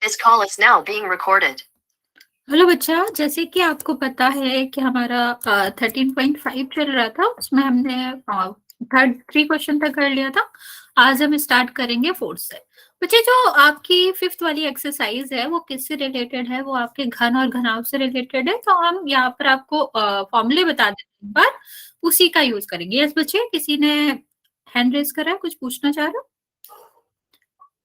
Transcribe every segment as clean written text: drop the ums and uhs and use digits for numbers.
This call is now being recorded. Hello बच्चा, जैसे कि आपको पता है कि हमारा 13.5 चल रहा था, उसमें हमने थर्ड 3 क्वेश्चन तक कर लिया था। आज हम स्टार्ट करेंगे फोर्थ से। बच्चे, जो आपकी फिफ्थ वाली एक्सरसाइज है वो किससे रिलेटेड है? वो आपके घन और घनाभ से रिलेटेड है। तो हम यहाँ पर आपको फॉर्मूले बता देते हैं, पर उसी का यूज करेंगे। यस बच्चे, किसी ने हैंड रेज करा है, कुछ पूछना चाह रहे हो?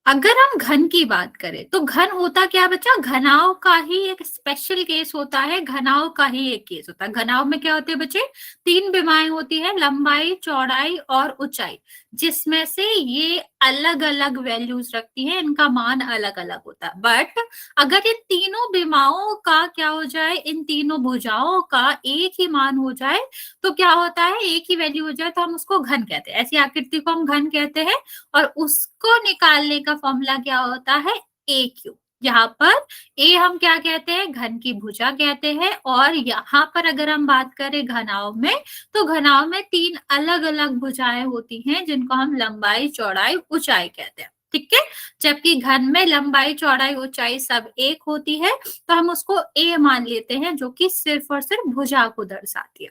अगर हम घन की बात करें तो घन होता क्या बच्चा? घनाव का ही एक स्पेशल केस होता है, घनाव का ही एक केस होता है। घनाव में क्या होते हैं बच्चे? 3 विमाएं होती है, लंबाई, चौड़ाई और ऊंचाई, जिसमें से ये अलग अलग वैल्यूज रखती है, इनका मान अलग अलग होता है। बट अगर इन तीनों विमाओं का क्या हो जाए, इन तीनों भुजाओं का एक ही मान हो जाए तो क्या होता है? एक ही वैल्यू हो जाए तो हम उसको घन कहते हैं। ऐसी आकृति को हम घन कहते हैं। और उसको निकालने का फॉर्मूला क्या होता है? ए क्यू। यहाँ पर ए हम क्या कहते हैं? घन की भुजा कहते हैं। और यहाँ पर अगर हम बात करें घनाव में, तो घनाव में 3 अलग अलग भुजाएं होती हैं, जिनको हम लंबाई, चौड़ाई, ऊंचाई कहते हैं। ठीक है। जबकि घन में लंबाई, चौड़ाई, ऊंचाई सब एक होती है, तो हम उसको ए मान लेते हैं, जो कि सिर्फ और सिर्फ भुजा को दर्शाती है।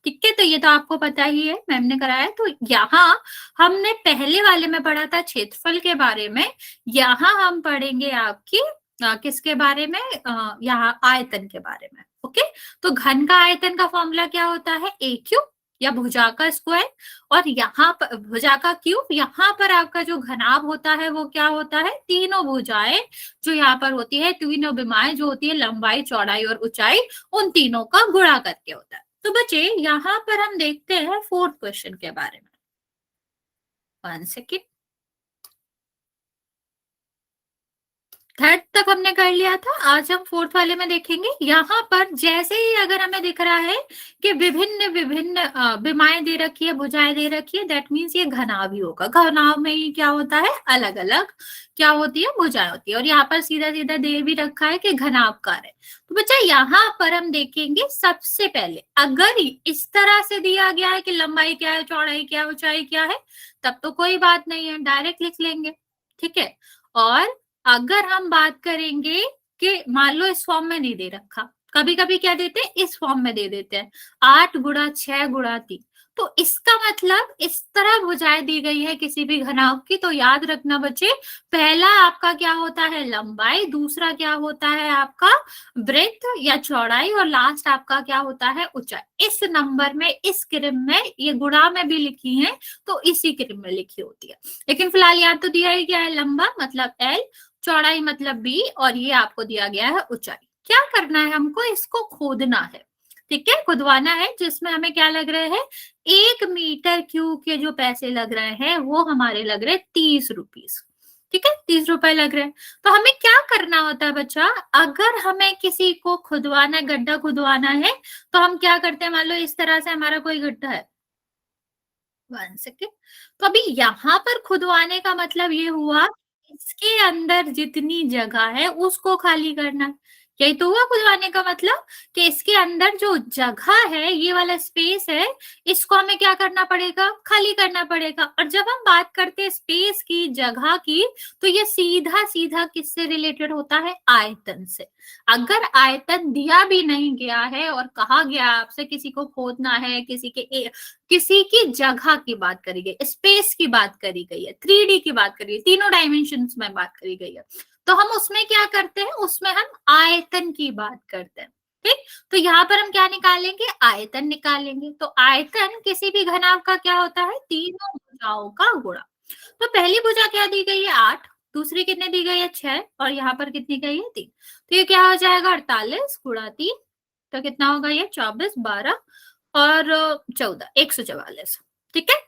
ठीक है। तो ये तो आपको पता ही है, मैम ने कराया। तो यहाँ हमने पहले वाले में पढ़ा था क्षेत्रफल के बारे में, यहाँ हम पढ़ेंगे आपकी किसके बारे में? यहाँ आयतन के बारे में। ओके। तो घन का आयतन का फॉर्मूला क्या होता है? ए क्यूब, या भुजा का स्क्वायर। और यहाँ पर भुजा का क्यूब, यहाँ पर आपका जो घनाभ होता है वो क्या होता है? तीनों भुजाएं जो यहाँ पर होती है, तीनों विमाएं जो होती है, लंबाई, चौड़ाई और ऊंचाई, उन तीनों का गुणा करके होता है। तो बच्चे, यहाँ पर हम देखते हैं फोर्थ क्वेश्चन के बारे में। 1 सेकेंड। थर्ड तक हमने कर लिया था, आज हम फोर्थ वाले में देखेंगे। यहाँ पर जैसे ही अगर हमें दिख रहा है कि विभिन्न विभिन्न विमाएं दे रखी है, भुजाएं दे रखी है, दैट मीन्स ये घनाभ ही होगा। घनाभ में ही क्या होता है? अलग अलग क्या होती है? भुजाएं होती है। और यहाँ पर सीधा सीधा दे भी रखा है कि घनाभ कार है। तो बच्चा, यहाँ पर हम देखेंगे सबसे पहले, अगर इस तरह से दिया गया है कि लंबाई क्या है, चौड़ाई क्या है, ऊंचाई क्या है, तब तो कोई बात नहीं है, डायरेक्ट लिख लेंगे। ठीक है। और अगर हम बात करेंगे कि मान लो इस फॉर्म में नहीं दे रखा, कभी कभी क्या देते हैं? इस फॉर्म में दे देते हैं, 8 गुणा 6 गुणा 3। तो इसका मतलब इस तरह भुजाएं दी गई है किसी भी घनाभ की, तो याद रखना बच्चे, पहला आपका क्या होता है? लंबाई, दूसरा क्या होता है आपका? ब्रेथ या चौड़ाई, और लास्ट आपका क्या होता है? ऊंचाई। इस नंबर में, इस क्रम में, ये गुणा में भी लिखी है तो इसी क्रम में लिखी होती है। लेकिन फिलहाल याद तो दिया ही क्या है? लंबा मतलब एल, चौड़ाई मतलब बी, और ये आपको दिया गया है ऊंचाई। क्या करना है हमको? इसको खोदना है। ठीक है, खुदवाना है, जिसमें हमें क्या लग रहे हैं? 1 मीटर क्यूब के जो पैसे लग रहे हैं वो हमारे लग रहे हैं 30 रुपीज। ठीक है, 30 रुपए लग रहे हैं। तो हमें क्या करना होता है बच्चा? अगर हमें किसी को खुदवाना, गड्ढा खुदवाना है, तो हम क्या करते हैं? मान लो इस तरह से हमारा कोई गड्ढा है। 1 सेकेंड। तो अभी यहाँ पर खुदवाने का मतलब ये हुआ, इसके अंदर जितनी जगह है उसको खाली करना। यही तो हुआ खुदवाने का मतलब, कि इसके अंदर जो जगह है, ये वाला स्पेस है, इसको हमें क्या करना पड़ेगा? खाली करना पड़ेगा। और जब हम बात करते हैं स्पेस की, जगह की, तो ये सीधा सीधा किससे रिलेटेड होता है? आयतन से। अगर आयतन दिया भी नहीं गया है और कहा गया आपसे किसी को खोदना है, किसी की जगह की बात करी गई, स्पेस की बात करी गई है, 3D की बात करी है, तीनों डायमेंशंस में बात करी गई है, तो हम उसमें क्या करते हैं? उसमें हम आयतन की बात करते हैं। ठीक। तो यहाँ पर हम क्या निकालेंगे? आयतन निकालेंगे। तो आयतन किसी भी घनाभ का क्या होता है? तीनों भुजाओं का गुणा। तो पहली भुजा क्या दी गई है? 8। दूसरी कितने दी गई है? 6। और यहाँ पर कितनी गई है? 3। तो ये क्या हो जाएगा? 48 गुणा 3। तो कितना होगा ये? 24, 12 और 14, 144। ठीक है।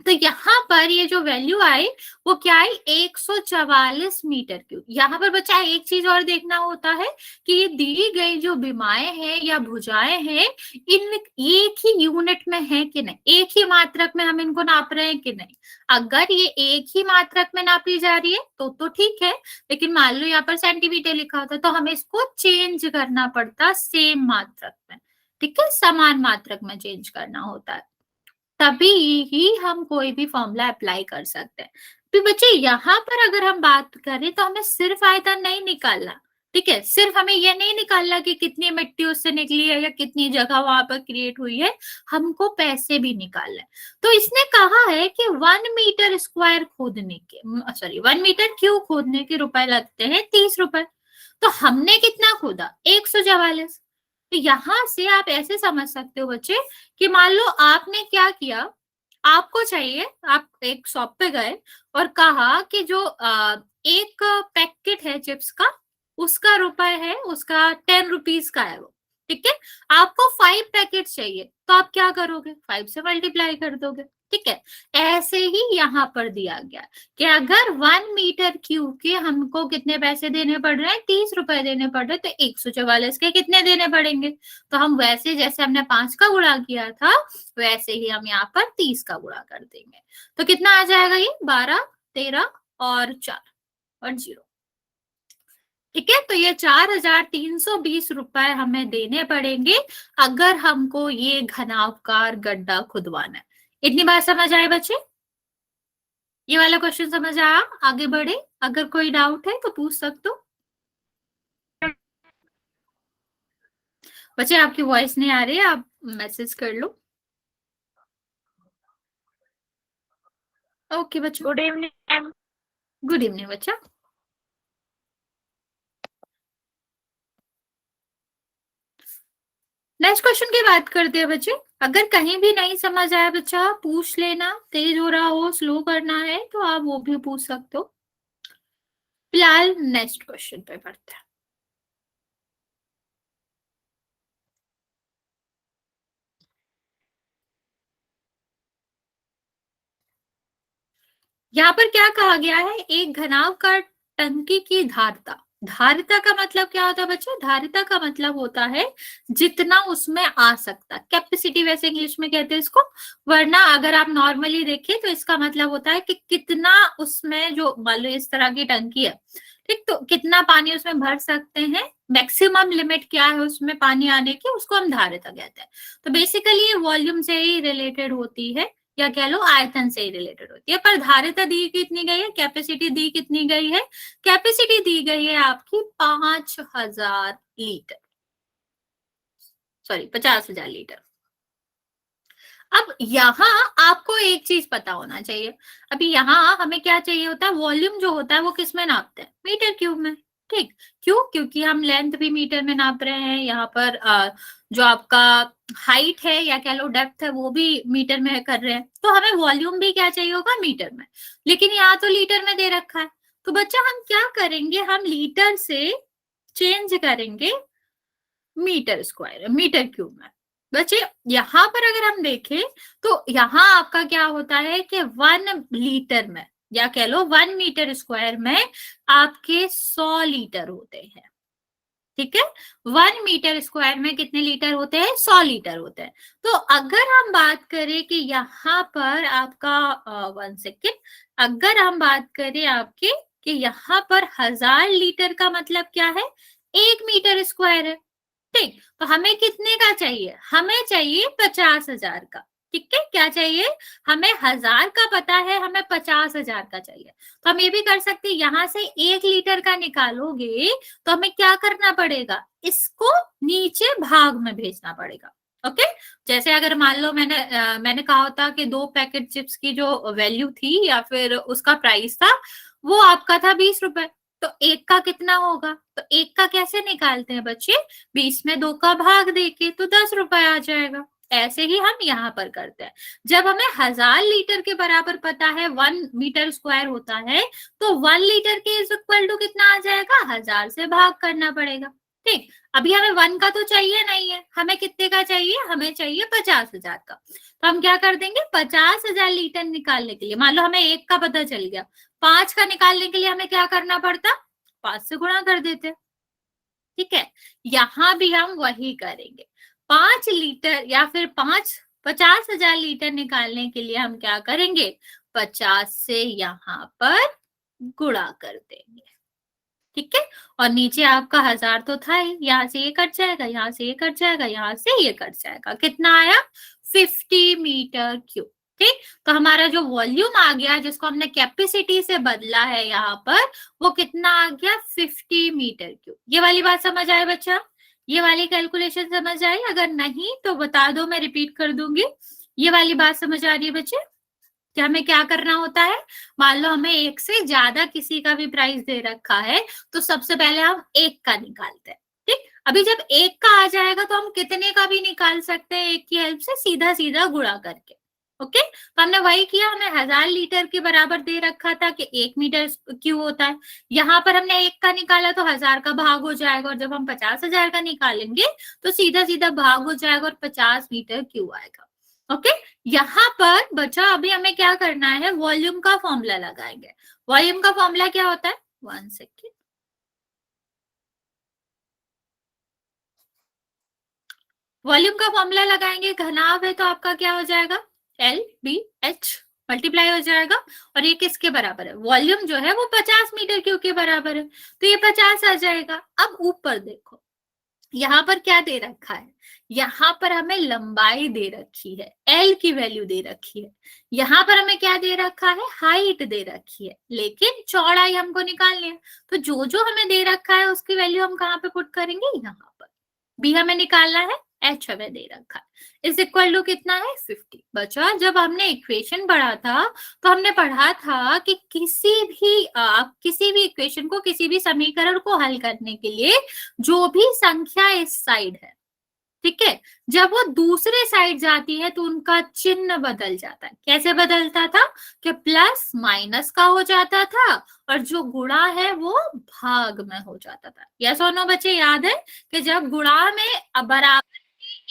तो यहाँ पर ये जो वैल्यू आई वो क्या आई? 144 मीटर क्यूब। यहाँ पर बच्चा एक चीज और देखना होता है कि ये दी गई जो विमाएं हैं या भुजाएं हैं, इन एक ही यूनिट में है कि नहीं, एक ही मात्रक में हम इनको नाप रहे हैं कि नहीं। अगर ये एक ही मात्रक में नापी जा रही है तो ठीक है, लेकिन मान लो यहाँ पर सेंटीमीटर लिखा होता है तो हमें इसको चेंज करना पड़ता सेम मात्रक में। ठीक है, समान मात्रक में चेंज करना होता है, तभी ही हम कोई भी फॉर्मूला अप्लाई कर सकते हैं। तो बच्चे यहाँ पर अगर हम बात करें तो हमें सिर्फ आयतन नहीं निकालना, ठीक है, सिर्फ हमें ये नहीं निकालना कि कितनी मिट्टी उससे निकली है या कितनी जगह वहां पर क्रिएट हुई है, हमको पैसे भी निकालना है। तो इसने कहा है कि 1 मीटर स्क्वायर खोदने के, सॉरी 1 मीटर क्यूब खोदने के रुपए लगते हैं 30 रुपए। तो हमने कितना खोदा, 144। तो यहां से आप ऐसे समझ सकते हो बच्चे कि मान लो आपने क्या किया, आपको चाहिए, आप एक शॉप पे गए और कहा कि जो एक पैकेट है चिप्स का, उसका रुपए है, उसका 10 रुपीज का है वो, ठीक है। आपको 5 पैकेट चाहिए, तो आप क्या करोगे, 5 से मल्टीप्लाई कर दोगे, ठीक है। ऐसे ही यहाँ पर दिया गया कि अगर 1 मीटर क्यूब के हमको कितने पैसे देने पड़ रहे हैं, 30 रुपए देने पड़ रहे हैं, तो 144 के कितने देने पड़ेंगे। तो हम वैसे जैसे हमने 5 का गुणा किया था वैसे ही हम यहाँ पर 30 का गुणा कर देंगे। तो कितना आ जाएगा, ये 12, 13 और 4 और 0, ठीक है। तो ये 4320 रुपए हमें देने पड़ेंगे अगर हमको ये घनावकार गड्ढा खुदवाना है। इतनी बात समझ आए बच्चे, ये वाला क्वेश्चन समझ आया। आगे बढ़े, अगर कोई डाउट है तो पूछ सकते हो। बच्चे आपकी वॉइस नहीं आ रही है, आप मैसेज कर लो। ओके बच्चों, गुड इवनिंग। गुड इवनिंग बच्चा। नेक्स्ट क्वेश्चन की बात करते हैं बच्चे। अगर कहीं भी नहीं समझ आया बच्चा पूछ लेना, तेज हो रहा हो, स्लो करना है तो आप वो भी पूछ सकते हो। फिलहाल नेक्स्ट क्वेश्चन पे पढ़ते हैं। यहाँ पर क्या कहा गया है, एक घनावकार टंकी की धारिता। धारिता का मतलब क्या होता है बच्चों, धारिता का मतलब होता है जितना उसमें आ सकता, कैपेसिटी वैसे इंग्लिश में कहते हैं इसको, वरना अगर आप नॉर्मली देखें तो इसका मतलब होता है कि कितना उसमें, जो मान लो इस तरह की टंकी है, ठीक, तो कितना पानी उसमें भर सकते हैं, मैक्सिमम लिमिट क्या है उसमें पानी आने की, उसको हम धारिता कहते हैं। तो बेसिकली ये वॉल्यूम से ही रिलेटेड होती है या कह लो आयतन से ही रिलेटेड होती है। पर धारिता दी कितनी गई है, कैपेसिटी दी कितनी गई है, कैपेसिटी दी गई है आपकी 5000 लीटर, सॉरी 50,000 लीटर। अब यहाँ आपको एक चीज पता होना चाहिए, अभी यहाँ हमें क्या चाहिए होता है, वॉल्यूम जो होता है वो किस में नापते हैं, मीटर क्यूब में, ठीक। क्यों, क्योंकि हम लेंथ भी मीटर में नाप रहे हैं, यहाँ पर जो आपका हाइट है या कह लो डेप्थ है वो भी मीटर में कर रहे हैं, तो हमें वॉल्यूम भी क्या चाहिए होगा, मीटर में। लेकिन यहाँ तो लीटर में दे रखा है, तो बच्चा हम क्या करेंगे, हम लीटर से चेंज करेंगे मीटर स्क्वायर, मीटर क्यूब में। बच्चे यहाँ पर अगर हम देखें तो यहाँ आपका क्या होता है कि 1 लीटर में या कह लो 1 मीटर स्क्वायर में आपके 100 लीटर होते हैं, ठीक है। 1 मीटर स्क्वायर में कितने लीटर होते हैं, 100 लीटर होते हैं। तो अगर हम बात करें कि यहाँ पर आपका 1 सेकेंड, अगर हम बात करें आपके कि यहाँ पर 1000 लीटर का मतलब क्या है, 1 मीटर स्क्वायर है, ठीक। तो हमें कितने का चाहिए, हमें चाहिए 50,000 का, ठीक है। क्या चाहिए, हमें 1000 का पता है, हमें 50,000 का चाहिए। तो हम ये भी कर सकते हैं, यहां से 1 लीटर का निकालोगे तो हमें क्या करना पड़ेगा, इसको नीचे भाग में भेजना पड़ेगा, ओके। जैसे अगर मान लो मैंने कहा होता कि 2 पैकेट चिप्स की जो वैल्यू थी या फिर उसका प्राइस था वो आपका था 20 रुपए, तो एक का कितना होगा, तो एक का कैसे निकालते हैं बच्चे, 20 में 2 का भाग देके तो 10 रुपए आ जाएगा। ऐसे ही हम यहाँ पर करते हैं, जब हमें 1000 लीटर के बराबर पता है 1 मीटर स्क्वायर होता है, तो 1 लीटर के इज इक्वल टू कितना आ जाएगा, 1000 से भाग करना पड़ेगा, ठीक। अभी हमें 1 का तो चाहिए नहीं है, हमें कितने का चाहिए, हमें चाहिए 50,000 का। तो हम क्या कर देंगे, 50,000 लीटर निकालने के लिए, मान लो हमें 1 का पता चल गया, 5 का निकालने के लिए हमें क्या करना पड़ता, 5 से गुणा कर देते, ठीक है। यहां भी हम वही करेंगे, 5 लीटर या फिर 50,000 लीटर निकालने के लिए हम क्या करेंगे, 50 से यहाँ पर गुणा कर देंगे, ठीक है। और नीचे आपका 1000 तो था ही, यहाँ से ये कट जाएगा, यहाँ से ये कट जाएगा, यहाँ से ये कट जाएगा, कितना आया, 50 मीटर क्यूब। ठीक, तो हमारा जो वॉल्यूम आ गया जिसको हमने कैपेसिटी से बदला है यहाँ पर, वो कितना आ गया 50 मीटर क्यूब। ये वाली बात समझ आए बच्चा? ये वाली कैलकुलेशन समझ आई? अगर नहीं तो बता दो, मैं रिपीट कर दूंगी। ये वाली बात समझ आ रही है बच्चे कि हमें क्या करना होता है? मान लो हमें एक से ज्यादा किसी का भी प्राइस दे रखा है, तो सबसे पहले हम एक का निकालते हैं। ठीक, अभी जब एक का आ जाएगा तो हम कितने का भी निकाल सकते हैं एक की हेल्प से, सीधा सीधा गुणा करके। ओके, तो हमने वही किया, हमें 1000 लीटर के बराबर दे रखा था कि 1 मीटर क्यों होता है। यहाँ पर हमने एक का निकाला तो 1000 का भाग हो जाएगा, और जब हम 50,000 का निकालेंगे तो सीधा सीधा भाग हो जाएगा और 50 मीटर क्यों आएगा। ओके, यहाँ पर बचा अभी हमें क्या करना है, वॉल्यूम का फॉर्मूला लगाएंगे। वॉल्यूम का फॉर्मूला क्या होता है? 1 सेकेंड। वॉल्यूम का फॉर्मूला लगाएंगे, घनाभ है तो आपका क्या हो जाएगा, एल बी एच मल्टीप्लाई हो जाएगा, और ये किसके बराबर है? वॉल्यूम जो है वो 50 मीटर क्यूब के बराबर है, तो ये 50 आ जाएगा। अब ऊपर देखो, यहाँ पर क्या दे रखा है? यहाँ पर हमें लंबाई दे रखी है, एल की वैल्यू दे रखी है। यहाँ पर हमें क्या दे रखा है? हाइट दे रखी है, लेकिन चौड़ाई हमको निकालनी है। तो जो जो हमें दे रखा है उसकी वैल्यू हम कहाँ पे पुट करेंगे? यहाँ पर। बी हमें निकालना है, एच हमें दे रखा है, इज इक्वल टू कितना है? 50। बचा, जब हमने इक्वेशन पढ़ा था तो हमने पढ़ा था कि किसी भी इक्वेशन को, किसी भी समीकरण को हल करने के लिए जो भी संख्या इस साइड है, ठीक है, जब वो दूसरे साइड जाती है तो उनका चिन्ह बदल जाता है। कैसे बदलता था? कि प्लस माइनस का हो जाता था, और जो गुणा है वो भाग में हो जाता था। यस और नो बच्चे, याद है कि जब गुणा में बराबर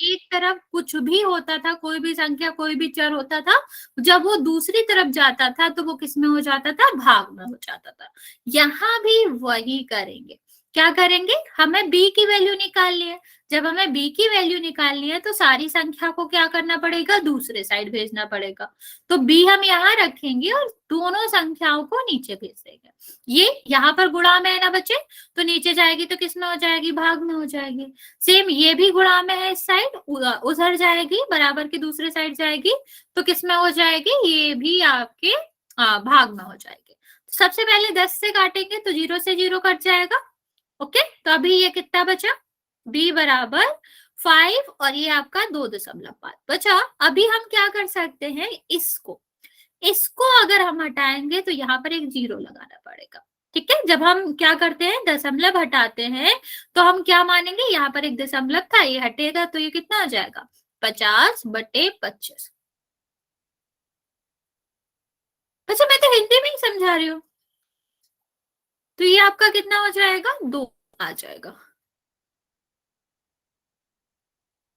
एक तरफ कुछ भी होता था, कोई भी संख्या, कोई भी चर होता था, जब वो दूसरी तरफ जाता था तो वो किस में हो जाता था? भाग में हो जाता था। यहाँ भी वही करेंगे। क्या करेंगे? हमें b की वैल्यू निकालनी है। जब हमें b की वैल्यू निकालनी है तो सारी संख्या को क्या करना पड़ेगा? दूसरे साइड भेजना पड़ेगा। तो b हम यहाँ रखेंगे और दोनों संख्याओं को नीचे भेज देंगे। ये यहाँ पर गुणा में है ना बच्चे, तो नीचे जाएगी तो किस में हो जाएगी? भाग में हो जाएगी। सेम ये भी गुणा में है, इस साइड उधर जाएगी, बराबर की दूसरे साइड जाएगी तो किस में हो जाएगी? ये भी आपके भाग में हो जाएगी। सबसे पहले 10 से काटेंगे तो 0 से 0 कट जाएगा। ओके, तो अभी ये कितना बचा? b बराबर 5 और ये आपका 2.5 बचा। अभी हम क्या कर सकते हैं? इसको अगर हम हटाएंगे तो यहाँ पर एक 0 लगाना पड़ेगा। ठीक है, जब हम क्या करते हैं, दशमलव हटाते हैं तो हम क्या मानेंगे? यहाँ पर एक दशमलव था, ये हटेगा तो ये कितना हो जाएगा? 50/25। अच्छा, मैं तो हिंदी में ही समझा रही हूँ। तो ये आपका कितना हो जाएगा? 2 आ जाएगा।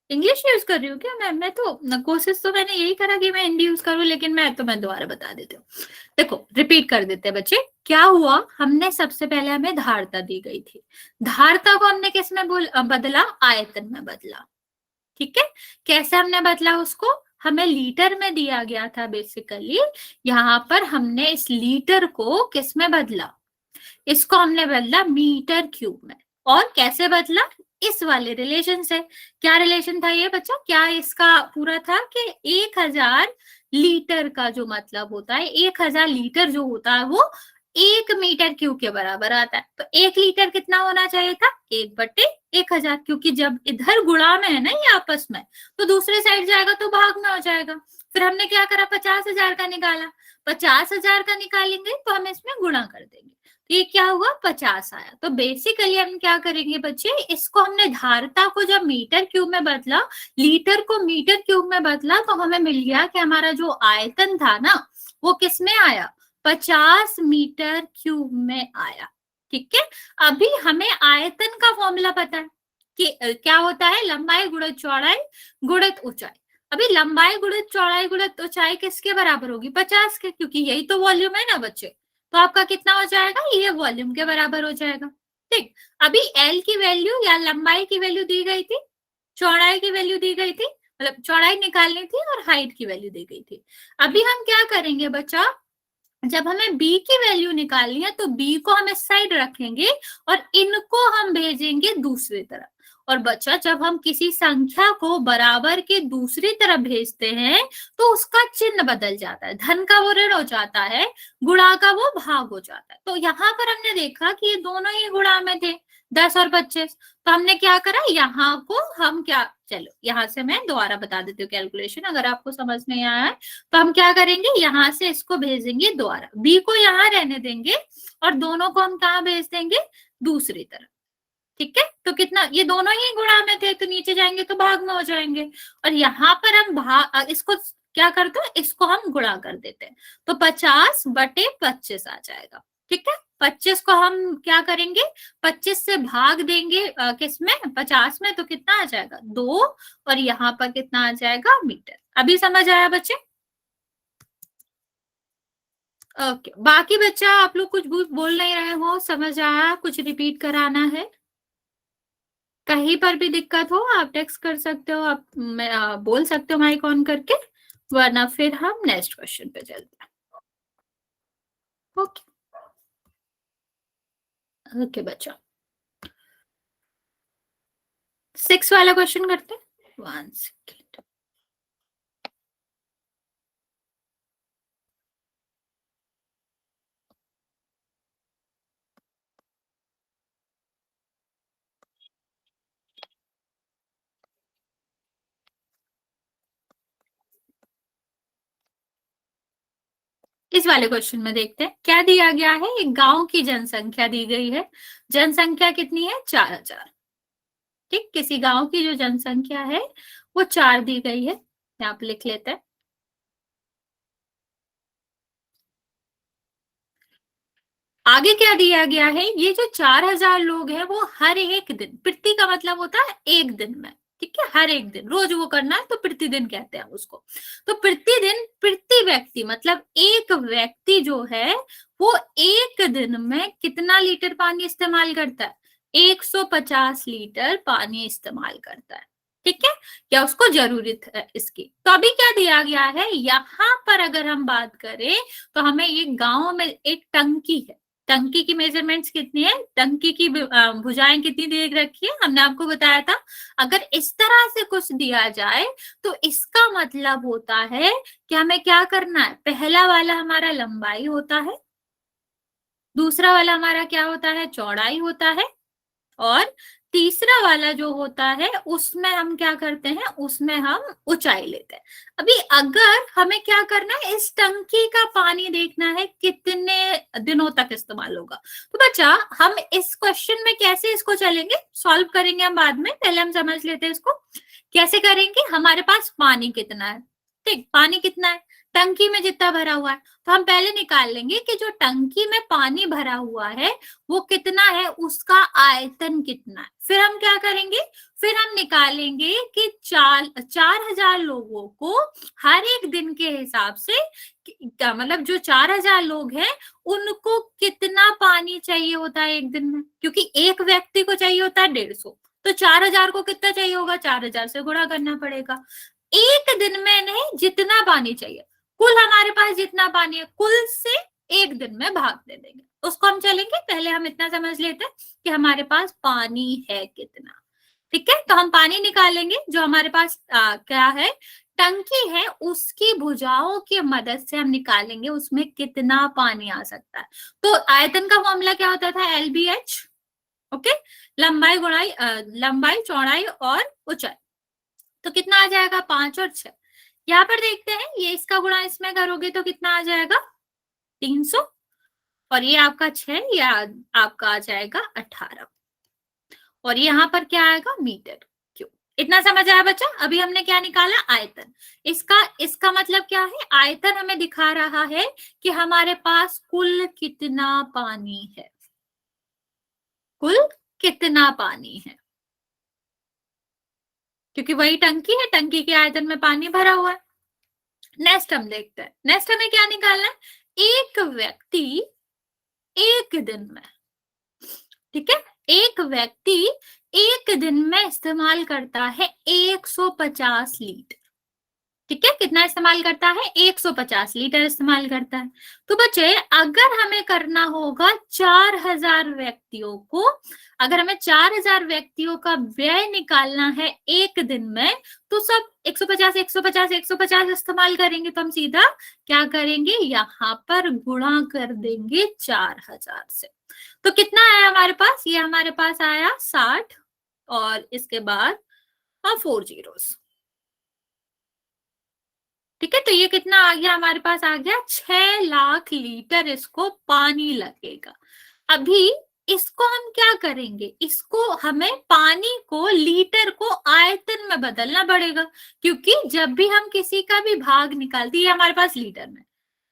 इंग्लिश यूज कर रही हूँ क्या मैं तो कोशिश तो मैंने यही करा कि मैं हिंदी यूज करूँ, लेकिन मैं दोबारा बता देती हूँ। देखो, रिपीट कर देते हैं बच्चे। क्या हुआ? हमने सबसे पहले हमें धारता दी गई थी, धारता को हमने किस में बदला? आयतन में बदला। ठीक है, कैसे हमने बदला उसको? हमें लीटर में दिया गया था बेसिकली, यहाँ पर हमने इस लीटर को किस में बदला? इसको हमने बदला मीटर क्यूब में। और कैसे बदला? इस वाले रिलेशन से। क्या रिलेशन था ये बच्चा? क्या इसका पूरा था कि 1000 लीटर का जो मतलब होता है, 1000 लीटर जो होता है वो 1 मीटर क्यूब के बराबर आता है। तो 1 लीटर कितना होना चाहिए था? 1/1000, क्योंकि जब इधर गुणा में है ना ये आपस में, तो दूसरे साइड जाएगा तो भाग में हो जाएगा। फिर हमने क्या करा? 50,000 का निकाला। 50,000 का निकालेंगे तो हम इसमें गुणा कर देंगे, ये क्या हुआ? 50 आया। तो बेसिकली हम क्या करेंगे बच्चे, इसको हमने धारता को जब मीटर क्यूब में बदला, लीटर को मीटर क्यूब में बदला, तो हमें मिल गया कि हमारा जो आयतन था ना वो किस में आया? 50 मीटर क्यूब में आया। ठीक है, अभी हमें आयतन का फॉर्मूला पता है कि क्या होता है? लंबाई गुणित चौड़ाई गुणित ऊंचाई। अभी लंबाई गुणित चौड़ाई गुणित ऊंचाई किसके बराबर होगी? 50 के, क्योंकि यही तो वॉल्यूम है ना बच्चे। तो आपका कितना हो जाएगा? ये वॉल्यूम के बराबर हो जाएगा। ठीक, अभी एल की वैल्यू या लंबाई की वैल्यू दी गई थी, चौड़ाई की वैल्यू दी गई थी, मतलब चौड़ाई निकालनी थी और हाइट की वैल्यू दी गई थी। अभी हम क्या करेंगे बच्चा, जब हमें b की वैल्यू निकालनी है तो b को हम इस साइड रखेंगे और इनको हम भेजेंगे दूसरी तरफ। और बच्चा जब हम किसी संख्या को बराबर के दूसरी तरफ भेजते हैं तो उसका चिन्ह बदल जाता है, धन का वो ऋण हो जाता है, गुणा का वो भाग हो जाता है। तो यहाँ पर हमने देखा कि ये दोनों ही गुणा में थे, 10 और 25। तो हमने क्या करा, यहाँ को हम क्या, चलो यहाँ से मैं दोबारा बता देती हूँ कैलकुलेशन, अगर आपको समझ नहीं आया है तो हम क्या करेंगे, यहाँ से इसको भेजेंगे दोबारा, बी को यहाँ रहने देंगे और दोनों को हम कहाँ भेज देंगे, दूसरी तरफ। ठीक है, तो कितना, ये दोनों ही गुणा में थे तो नीचे जाएंगे तो भाग में हो जाएंगे, और यहाँ पर हम भाग, इसको क्या करते हैं, इसको हम गुणा कर देते हैं, तो 50/25 आ जाएगा। ठीक है, 25 को हम क्या करेंगे, 25 से भाग देंगे किसमें, 50 में, तो कितना आ जाएगा, 2, और यहाँ पर कितना आ जाएगा, मीटर। अभी समझ आया बच्चे? ओके, बाकी बच्चा आप लोग कुछ बोल नहीं रहे हो, समझ आया, कुछ रिपीट कराना है? कहीं पर भी दिक्कत हो आप टेक्स्ट कर सकते हो, आप बोल सकते हो माइक ऑन करके, वरना फिर हम नेक्स्ट क्वेश्चन पे चलते हैं। ओके ओके बच्चा, 6 वाला क्वेश्चन करते हैं। 1 सेकेंड। इस वाले क्वेश्चन में देखते हैं क्या दिया गया है। एक गांव की जनसंख्या दी गई है, जनसंख्या कितनी है, 4000। ठीक, किसी गांव की जो जनसंख्या है वो 4 दी गई है, यहाँ पे लिख लेते हैं। आगे क्या दिया गया है, ये जो 4000 लोग हैं वो हर एक दिन, प्रति का मतलब होता है एक दिन में, ठीक है, हर एक दिन, रोज वो करना है तो प्रतिदिन कहते हैं उसको। तो प्रतिदिन, प्रति व्यक्ति मतलब एक व्यक्ति जो है वो एक दिन में कितना लीटर पानी इस्तेमाल करता है, 150 लीटर पानी इस्तेमाल करता है। ठीक है, क्या उसको जरूरत है इसकी। तो अभी क्या दिया गया है, यहाँ पर अगर हम बात करें तो हमें ये गांव में एक टंकी है, टंकी की मेजरमेंट्स कितनी है, टंकी की भुजाएं कितनी दे रखी है, हमने आपको बताया था। अगर इस तरह से कुछ दिया जाए तो इसका मतलब होता है कि हमें क्या करना है, पहला वाला हमारा लंबाई होता है, दूसरा वाला हमारा क्या होता है, चौड़ाई होता है, और तीसरा वाला जो होता है उसमें हम क्या करते हैं, उसमें हम ऊंचाई लेते हैं। अभी अगर हमें क्या करना है, इस टंकी का पानी देखना है कितने दिनों तक इस्तेमाल होगा। तो बच्चा हम इस क्वेश्चन में कैसे इसको चलेंगे, सॉल्व करेंगे हम बाद में, पहले हम समझ लेते हैं इसको कैसे करेंगे। हमारे पास पानी कितना है, ठीक, पानी कितना है, टंकी में जितना भरा हुआ है, तो हम पहले निकाल लेंगे कि जो टंकी में पानी भरा हुआ है वो कितना है, उसका आयतन कितना है। फिर हम क्या करेंगे, फिर हम निकालेंगे कि 4000 लोगों को हर एक दिन के हिसाब से, मतलब जो 4000 लोग हैं उनको कितना पानी चाहिए होता है एक दिन में, क्योंकि एक व्यक्ति को चाहिए होता है 150, तो 4000 को कितना चाहिए होगा, 4000 से गुणा करना पड़ेगा। एक दिन में नहीं, जितना पानी चाहिए, कुल हमारे पास जितना पानी है, कुल से एक दिन में भाग दे देंगे, उसको हम चलेंगे। पहले हम इतना समझ लेते हैं कि हमारे पास पानी है कितना। ठीक है, तो हम पानी निकालेंगे, जो हमारे पास क्या है, टंकी है, उसकी भुजाओं की मदद से हम निकालेंगे उसमें कितना पानी आ सकता है। तो आयतन का फॉर्मूला क्या होता था, LBH। ओके, लंबाई गुणाई लंबाई चौड़ाई और ऊंचाई, तो कितना आ जाएगा, 5 और 6। यहाँ पर देखते हैं, ये इसका गुणा इसमें करोगे तो कितना आ जाएगा, 300, और ये आपका 6, या आपका आ जाएगा 18, और यहाँ पर क्या आएगा, मीटर क्यूब। इतना समझ आया बच्चा। अभी हमने क्या निकाला, आयतन। इसका इसका मतलब क्या है, आयतन हमें दिखा रहा है कि हमारे पास कुल कितना पानी है, कुल कितना पानी है, क्योंकि वही टंकी है, टंकी के आयतन में पानी भरा हुआ है। नेक्स्ट हम देखते हैं, नेक्स्ट हमें क्या निकालना है, एक व्यक्ति एक दिन में, ठीक है, एक व्यक्ति एक दिन में इस्तेमाल करता है 150 लीटर। ठीक है, कितना इस्तेमाल करता है, 150 लीटर इस्तेमाल करता है। तो बच्चे अगर हमें करना होगा 4000 व्यक्तियों को अगर हमें 4000 व्यक्तियों का व्यय निकालना है एक दिन में, तो सब 150 150 150 इस्तेमाल करेंगे, तो हम सीधा क्या करेंगे, यहाँ पर गुणा कर देंगे 4000 से। तो कितना आया हमारे पास, ये हमारे पास आया 60 और इसके बाद 4 जीरोस। ठीक है, तो ये कितना आ गया हमारे पास, आ गया 6 लाख लीटर इसको पानी लगेगा। अभी इसको हम क्या करेंगे, इसको हमें पानी को लीटर को आयतन में बदलना पड़ेगा, क्योंकि जब भी हम किसी का भी भाग निकालते हैं, ये हमारे पास लीटर में,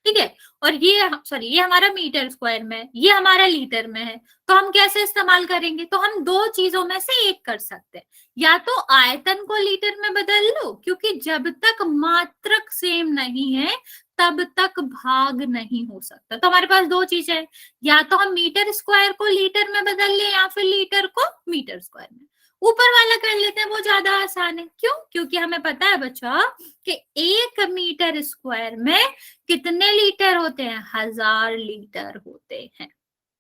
ठीक है, और ये सॉरी ये हमारा मीटर स्क्वायर में है, ये हमारा लीटर में है, तो हम कैसे इस्तेमाल करेंगे, तो हम दो चीजों में से एक कर सकते हैं, या तो आयतन को लीटर में बदल लो, क्योंकि जब तक मात्रक सेम नहीं है तब तक भाग नहीं हो सकता। तो हमारे पास दो चीजें हैं, या तो हम मीटर स्क्वायर को लीटर में बदल ले या फिर लीटर को मीटर स्क्वायर में। ऊपर वाला कर लेते हैं, वो ज्यादा आसान है। क्यों, क्योंकि हमें पता है बच्चा कि 1 मीटर स्क्वायर में कितने लीटर होते हैं, 1000 लीटर होते हैं।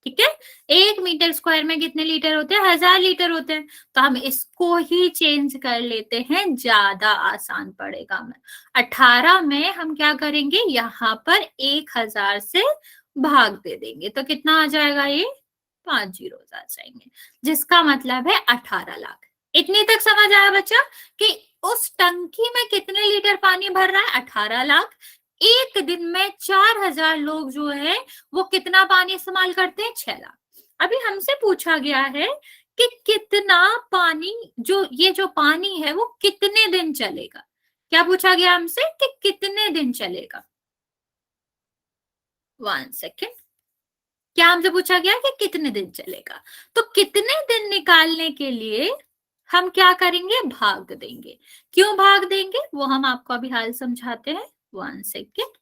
ठीक है, 1 मीटर स्क्वायर में कितने लीटर होते हैं, 1000 लीटर होते हैं। तो हम इसको ही चेंज कर लेते हैं, ज्यादा आसान पड़ेगा हमें। 18 में हम क्या करेंगे, यहाँ पर 1000 से भाग दे देंगे, तो कितना आ जाएगा, ये 5 जीरो आ जाएंगे, जिसका मतलब है 18 लाख। इतनी तक समझ आया बच्चा कि उस टंकी में कितने लीटर पानी भर रहा है, 18 लाख। एक दिन में 4000 लोग जो है वो कितना पानी इस्तेमाल करते हैं, 6 लाख। अभी हमसे पूछा गया है कि कितना पानी, जो पानी है वो कितने दिन चलेगा। क्या पूछा गया हमसे कि कितने दिन चलेगा, 1 सेकेंड। क्या हमसे पूछा गया कि कितने दिन चलेगा, तो कितने दिन निकालने के लिए हम क्या करेंगे, भाग देंगे। क्यों भाग देंगे वो हम आपको अभी हाल समझाते हैं, 1 सेकेंड।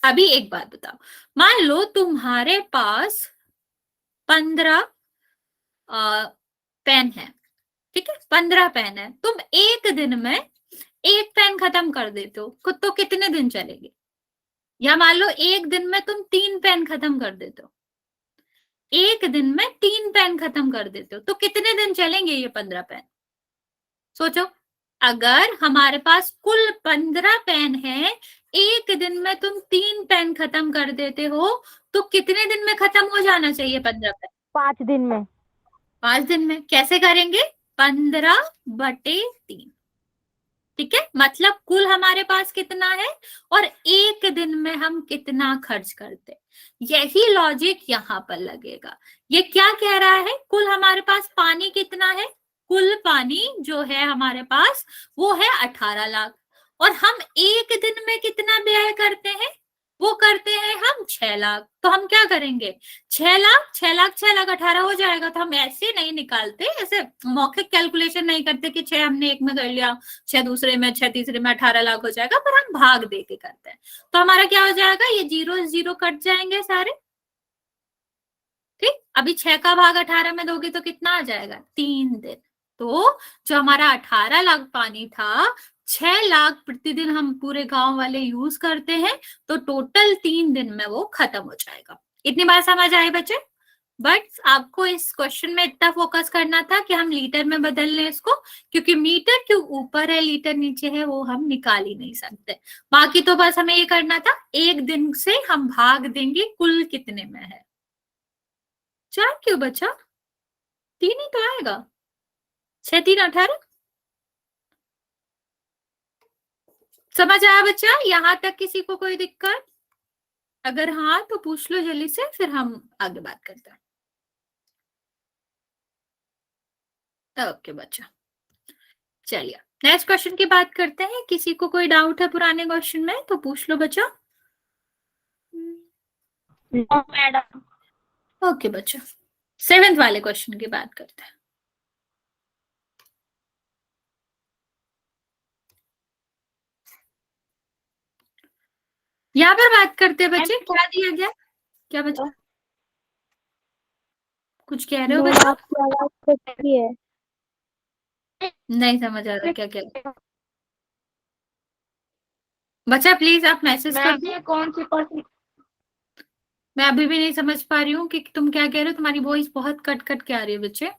अभी एक बात बताओ, मान लो तुम्हारे पास 15 पेन है, ठीक है, 15 पेन है, तुम एक दिन में एक पेन खत्म कर देते हो, तो कितने दिन चलेगी। या मान लो एक दिन में तुम 3 पेन खत्म कर देते हो, एक दिन में 3 पेन खत्म कर देते हो, तो कितने दिन चलेंगे ये 15 पेन। सोचो, अगर हमारे पास कुल 15 पेन है, एक दिन में तुम 3 पेन खत्म कर देते हो, तो कितने दिन में खत्म हो जाना चाहिए 15 पेन, 5 दिन में। 5 दिन में। कैसे करेंगे, 15/3। ठीक है, मतलब कुल हमारे पास कितना है और एक दिन में हम कितना खर्च करते, यही लॉजिक यहाँ पर लगेगा। ये क्या कह रहा है, कुल हमारे पास पानी कितना है, कुल पानी जो है हमारे पास वो है 18 लाख, और हम एक दिन में कितना व्यय करते हैं, वो करते हैं हम 6 लाख। तो हम क्या करेंगे, 6 लाख 6 लाख 6 लाख 18 हो जाएगा। तो हम ऐसे नहीं निकालते, ऐसे मौखिक कैलकुलेशन नहीं करते कि 6 हमने एक में कर लिया, 6 दूसरे में, 6 तीसरे में, 18 लाख हो जाएगा, पर हम भाग दे के करते हैं। तो हमारा क्या हो जाएगा, ये जीरो जीरो कट जाएंगे सारे। ठीक, अभी 6 का भाग 18 में दोगे तो कितना आ जाएगा, 3 दिन। तो जो हमारा 18 लाख पानी था, 6 लाख प्रतिदिन हम पूरे गांव वाले यूज करते हैं, तो टोटल 3 दिन में वो खत्म हो जाएगा। इतनी बात समझ आए बच्चे। बट आपको इस क्वेश्चन में इतना फोकस करना था कि हम लीटर में बदल लें इसको, क्योंकि मीटर के ऊपर है लीटर नीचे है, वो हम निकाल ही नहीं सकते। बाकी तो बस हमें ये करना था, एक दिन से हम भाग देंगे कुल कितने में है। 4 क्यों बचा, 3 ही तो आएगा, 6 3 18। समझ आया बच्चा, यहां तक किसी को कोई दिक्कत, अगर हाँ तो पूछ लो जल्दी से, फिर हम आगे बात करते हैं। ओके बच्चा, चलिए नेक्स्ट क्वेश्चन की बात करते हैं। किसी को कोई डाउट है पुराने क्वेश्चन में तो पूछ लो बच्चा। मैडम। ओके बच्चा, 7th वाले क्वेश्चन की बात करते हैं। यहाँ पर बात करते हैं बच्चे, क्या दिया गया, क्या बच्चा कुछ कह रहे हो बच्चा, आपकी आवाज कटती है। नहीं समझ आ रहा क्या कह रहे हो बच्चा, प्लीज आप मैसेज कर दो। कौन सी पर्सन मैं अभी भी नहीं समझ पा रही हूँ कि तुम क्या कह रहे हो, तुम्हारी वॉइस बहुत कट कट के आ रही है बच्चे।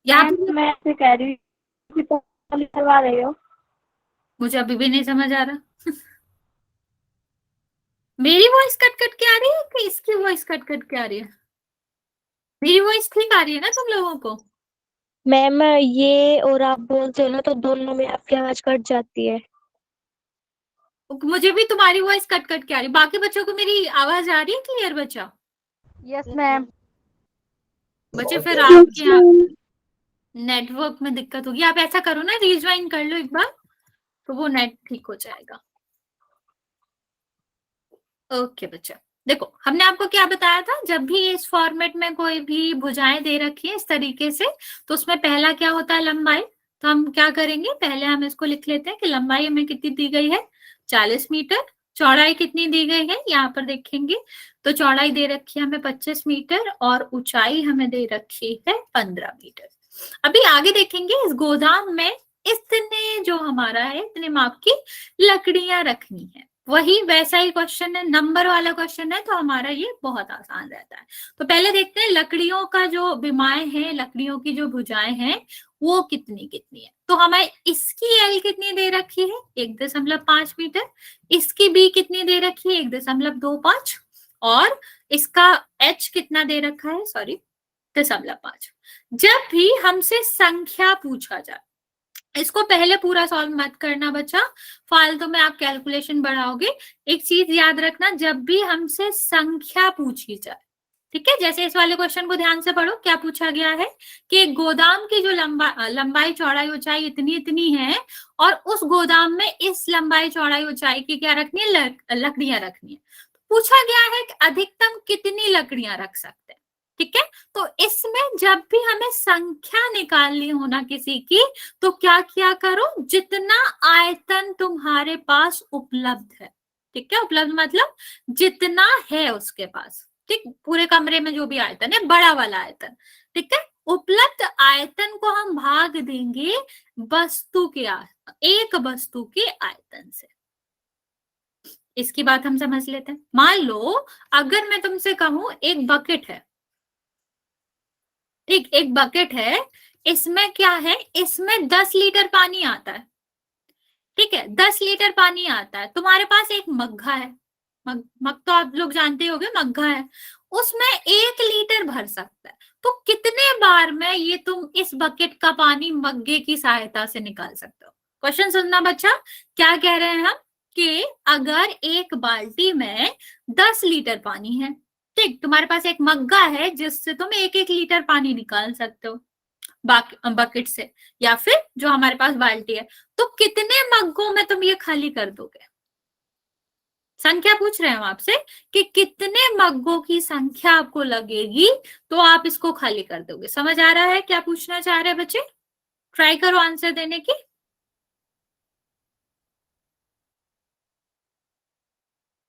यहाँ पे मैं ऐसे कह रही हूँ कि पहले करवा रही हो। मुझे अभी भी नहीं समझ आ रहा। मेरी वॉइस कट कट के आ रही है कि इसकी वॉइस कट कट के आ रही है? मेरी वॉइस ठीक आ रही है ना तुम लोगों को? मैम ये और आप बोलते हो ना तो दोनों में आपकी आवाज कट जाती है। मुझे भी तुम्हारी वॉइस कट कट के आ रही है। बाकी बच्चों को मेरी आवाज आ रही है क्लियर बच्चा? Yes ma'am. बच्चे फिर आपके यहाँ नेटवर्क में दिक्कत होगी। आप ऐसा करो ना, रिज्वाइन कर लो एक बार, तो वो नेट ठीक हो जाएगा। ओके बच्चा, देखो हमने आपको क्या बताया था, जब भी इस फॉर्मेट में कोई भी भुजाएं दे रखी है इस तरीके से, तो उसमें पहला क्या होता है, लंबाई। तो हम क्या करेंगे, पहले हम इसको लिख लेते हैं कि लंबाई हमें कितनी दी गई है, 40 मीटर। चौड़ाई कितनी दी गई है, यहाँ पर देखेंगे तो चौड़ाई दे रखी है हमें 25 मीटर और ऊंचाई हमें दे रखी है 15 मीटर। अभी आगे देखेंगे, इस गोदाम में इतने जो हमारा है, इतने माप की लकड़ियां रखनी है। वही वैसा ही क्वेश्चन है, नंबर वाला क्वेश्चन है, तो हमारा ये बहुत आसान रहता है। तो पहले देखते हैं लकड़ियों का जो विमाएं हैं, लकड़ियों की जो भुजाएं हैं वो कितनी कितनी है। तो हमें इसकी एल कितनी दे रखी है, 1.5 मीटर। इसकी बी कितनी दे रखी है, 1.25। और इसका एच कितना दे रखा है, सॉरी 0.5। जब भी हमसे संख्या पूछा जाए, इसको पहले पूरा सॉल्व मत करना बच्चा, फालतू में आप कैलकुलेशन बढ़ाओगे। एक चीज याद रखना, जब भी हमसे संख्या पूछी जाए, ठीक है, जैसे इस वाले क्वेश्चन को ध्यान से पढ़ो, क्या पूछा गया है कि गोदाम की जो लंबाई चौड़ाई ऊंचाई इतनी इतनी है, और उस गोदाम में इस लंबाई चौड़ाई ऊंचाई की क्या रखनी है, लकड़ियां रखनी है। पूछा गया है कि अधिकतम कितनी लकड़ियां रख सकते हैं, ठीक है। तो इसमें जब भी हमें संख्या निकालनी हो ना किसी की, तो क्या किया करो, जितना आयतन तुम्हारे पास उपलब्ध है, ठीक है, उपलब्ध मतलब जितना है उसके पास, ठीक, पूरे कमरे में जो भी आयतन है, बड़ा वाला आयतन, ठीक है, उपलब्ध आयतन को हम भाग देंगे वस्तु के एक वस्तु के आयतन से। इसकी बात हम समझ लेते हैं। मान लो अगर मैं तुमसे कहूं एक बकेट है, ठीक, एक बकेट है, इसमें क्या है, इसमें 10 लीटर पानी आता है, ठीक है, 10 लीटर पानी आता है। तुम्हारे पास एक मग्घा है, मग तो आप लोग जानते होगे, मग्घा है, उसमें 1 लीटर भर सकता है। तो कितने बार में ये तुम इस बकेट का पानी मग्गे की सहायता से निकाल सकते हो। क्वेश्चन सुनना बच्चा, क्या कह रहे हैं हम कि अगर एक बाल्टी में 10 लीटर पानी है, ठीक, तुम्हारे पास एक मग्गा है जिससे तुम 1-1 लीटर पानी निकाल सकते हो बकेट से, या फिर जो हमारे पास बाल्टी है, तो कितने मग्गों में तुम ये खाली कर दोगे। संख्या पूछ रहे हैं हम आपसे कि कितने मग्गों की संख्या आपको लगेगी तो आप इसको खाली कर दोगे। समझ आ रहा है क्या पूछना चाह रहे हैं बच्चे? ट्राई करो आंसर देने की।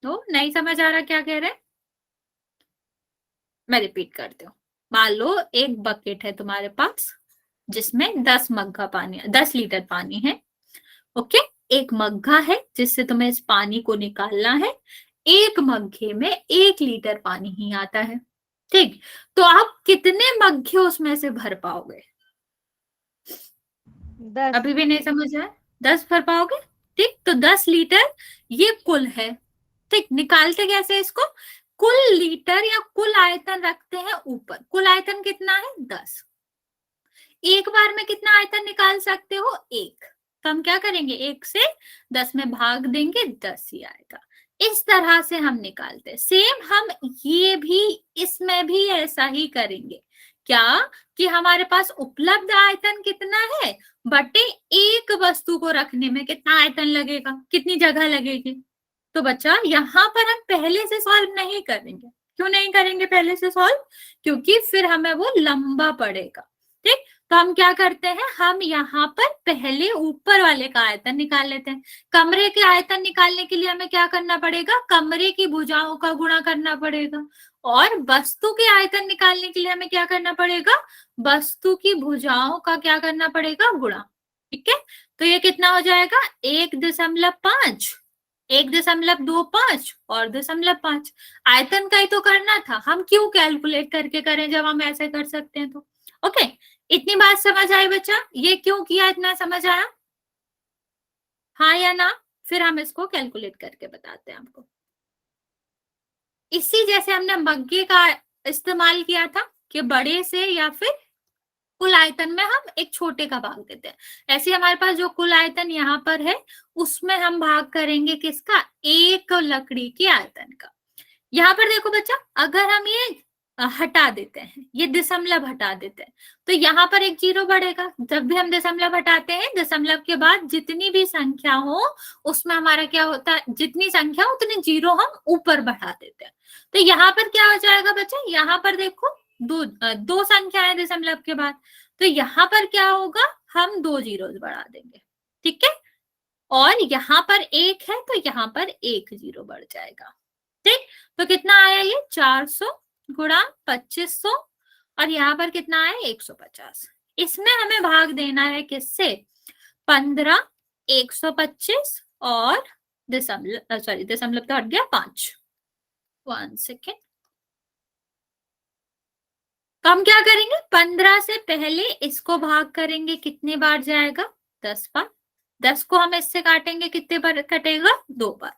तो नहीं समझ आ रहा क्या कह रहे हैं, मैं रिपीट करती हूँ। मान लो एक बकेट है तुम्हारे पास जिसमें 10 मग्गा पानी, 10 लीटर पानी है, ओके। एक मग्गा है जिससे तुम्हें इस पानी को निकालना है, एक मग्गे में 1 लीटर पानी ही आता है, ठीक। तो आप कितने मग्गे उसमें से भर पाओगे? 10। अभी भी नहीं समझ आया? 10 भर पाओगे, ठीक। तो 10 लीटर ये कुल है, ठीक। निकालते कैसे इसको, कुल लीटर या कुल आयतन रखते हैं ऊपर। कुल आयतन कितना है, 10। एक बार में कितना आयतन निकाल सकते हो, 1। तो हम क्या करेंगे, 1 से 10 में भाग देंगे, 10 ही आएगा। इस तरह से हम निकालते हैं। सेम हम ये भी, इसमें भी ऐसा ही करेंगे। क्या कि हमारे पास उपलब्ध आयतन कितना है बटे एक वस्तु को रखने में कितना आयतन लगेगा, कितनी जगह लगेगी। तो बच्चा यहाँ पर हम पहले से सॉल्व नहीं करेंगे। क्यों नहीं करेंगे पहले से सॉल्व, क्योंकि फिर हमें वो लंबा पड़ेगा, ठीक। तो हम क्या करते हैं, हम यहाँ पर पहले ऊपर वाले का आयतन निकाल लेते हैं। कमरे के आयतन निकालने के लिए हमें क्या करना पड़ेगा, कमरे की भुजाओं का गुणा करना पड़ेगा। और वस्तु के आयतन निकालने के लिए हमें क्या करना पड़ेगा, वस्तु की भुजाओं का क्या करना पड़ेगा, गुणा, ठीक है। तो ये कितना हो जाएगा, 1.5 1.25 और 0.5। आयतन का ही तो करना था, हम क्यों कैलकुलेट करके करें जब हम ऐसे कर सकते हैं तो। ओके, इतनी बात समझ आई बच्चा? ये क्यों किया, इतना समझ आया? हाँ या ना? फिर हम इसको कैलकुलेट करके बताते हैं आपको। इसी जैसे हमने मग्गे का इस्तेमाल किया था कि बड़े से या फिर कुल आयतन में हम एक छोटे का भाग देते हैं, ऐसे हमारे पास जो कुल आयतन यहाँ पर है उसमें हम भाग करेंगे किसका, एक लकड़ी के आयतन का। यहाँ पर देखो बच्चा, अगर हम ये हटा देते हैं, ये दशमलव हटा देते हैं, तो यहाँ पर एक जीरो बढ़ेगा। जब भी हम दशमलव हटाते हैं, दशमलव के बाद जितनी भी संख्या हो उसमें हमारा क्या होता है, जितनी संख्या हो उतनी जीरो हम ऊपर बढ़ा देते हैं। तो यहाँ पर क्या हो जाएगा बच्चा, यहाँ पर देखो दो संख्या है दशमलव के बाद, तो यहाँ पर क्या होगा, हम दो जीरो बढ़ा देंगे, ठीक है। और यहाँ पर एक है तो यहाँ पर एक जीरो बढ़ जाएगा, ठीक। तो कितना आया ये, 400 गुणा 2500, और यहाँ पर कितना आया, 150। इसमें हमें भाग देना है किससे, 15, 125 और दशमलव, सॉरी दशमलव तो हट गया, 5। 1 सेकेंड। तो हम क्या करेंगे, 15 से पहले इसको भाग करेंगे, कितने बार जाएगा, 10 बार। 10 को हम इससे काटेंगे, कितने बार कटेगा, 2 बार।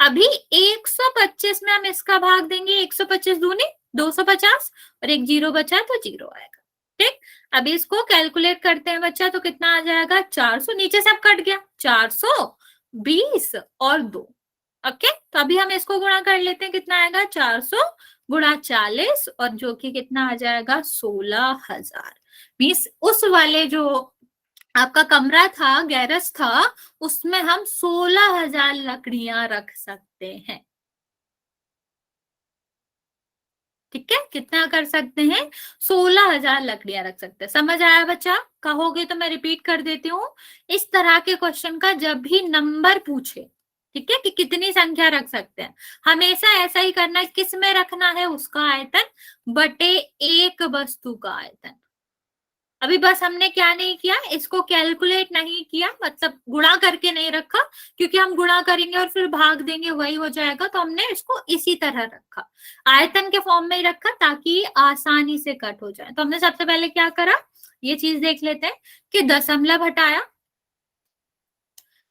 अभी 125 में हम इसका भाग देंगे, 125 दूनी 250, और एक जीरो बचा तो जीरो आएगा, ठीक। अभी इसको कैलकुलेट करते हैं बच्चा, तो कितना आ जाएगा, 400, नीचे सब कट गया, 420 और 2। ओके, तो अभी हम इसको गुणा कर लेते हैं, कितना आएगा, 400 गुणा 40, और जो कि कितना आ जाएगा, 16,000। मीन्स उस वाले जो आपका कमरा था, गैरेज था, उसमें हम 16,000 लकड़ियां रख सकते हैं, ठीक है। कितना कर सकते हैं, 16,000 लकड़ियां रख सकते हैं। समझ आया बच्चा? कहोगे तो मैं रिपीट कर देती हूँ। इस तरह के क्वेश्चन का जब भी नंबर पूछे, ठीक है, कि कितनी संख्या रख सकते हैं, हमेशा ऐसा ही करना है, किस में रखना है, उसका आयतन बटे एक वस्तु का आयतन। अभी बस हमने क्या नहीं किया, इसको कैलकुलेट नहीं किया, मतलब गुणा करके नहीं रखा, क्योंकि हम गुणा करेंगे और फिर भाग देंगे वही हो जाएगा, तो हमने इसको इसी तरह रखा, आयतन के फॉर्म में ही रखा, ताकि आसानी से कट हो जाए। तो हमने सबसे पहले क्या करा, ये चीज देख लेते हैं कि दशमलव हटाया।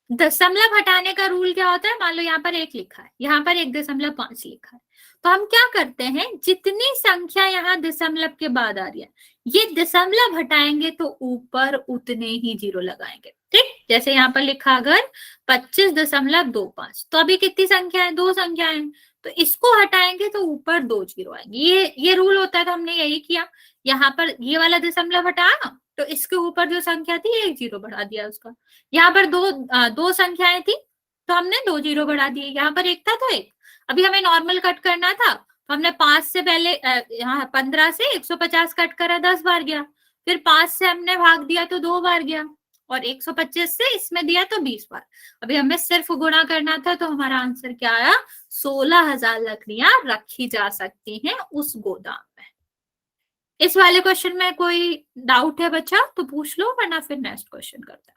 दशमलव हटाने का रूल क्या होता है, मान लो यहाँ पर एक लिखा है, यहाँ पर 1.5 लिखा है, तो हम क्या करते हैं, जितनी संख्या यहाँ दशमलव के बाद आ रही है, ये दशमलव हटाएंगे तो ऊपर उतने ही जीरो लगाएंगे, ठीक। जैसे यहाँ पर लिखा अगर 25.25, तो अभी कितनी संख्या है, दो संख्या है, तो इसको हटाएंगे तो ऊपर दो जीरो आएंगे, ये रूल होता है। तो हमने यही किया, यहाँ पर ये वाला दशमलव हटाया, तो इसके ऊपर जो संख्या थी एक जीरो बढ़ा दिया उसका। यहाँ पर दो संख्याएं थी, तो हमने दो जीरो बढ़ा दिए, यहाँ पर एक था तो एक। अभी हमें नॉर्मल कट करना था, तो हमने 5 से पहले यहाँ 15 से 150 कट करा, 10 बार गया, फिर 5 से हमने भाग दिया तो 2 बार गया, और 125 से इसमें दिया तो 20 बार। अभी हमें सिर्फ गुणा करना था, तो हमारा आंसर क्या आया, 16,000 लकड़ियां रखी जा सकती हैं उस गोदाम में। इस वाले क्वेश्चन में कोई डाउट है बच्चा तो पूछ लो, वरना फिर नेक्स्ट क्वेश्चन करते हैं।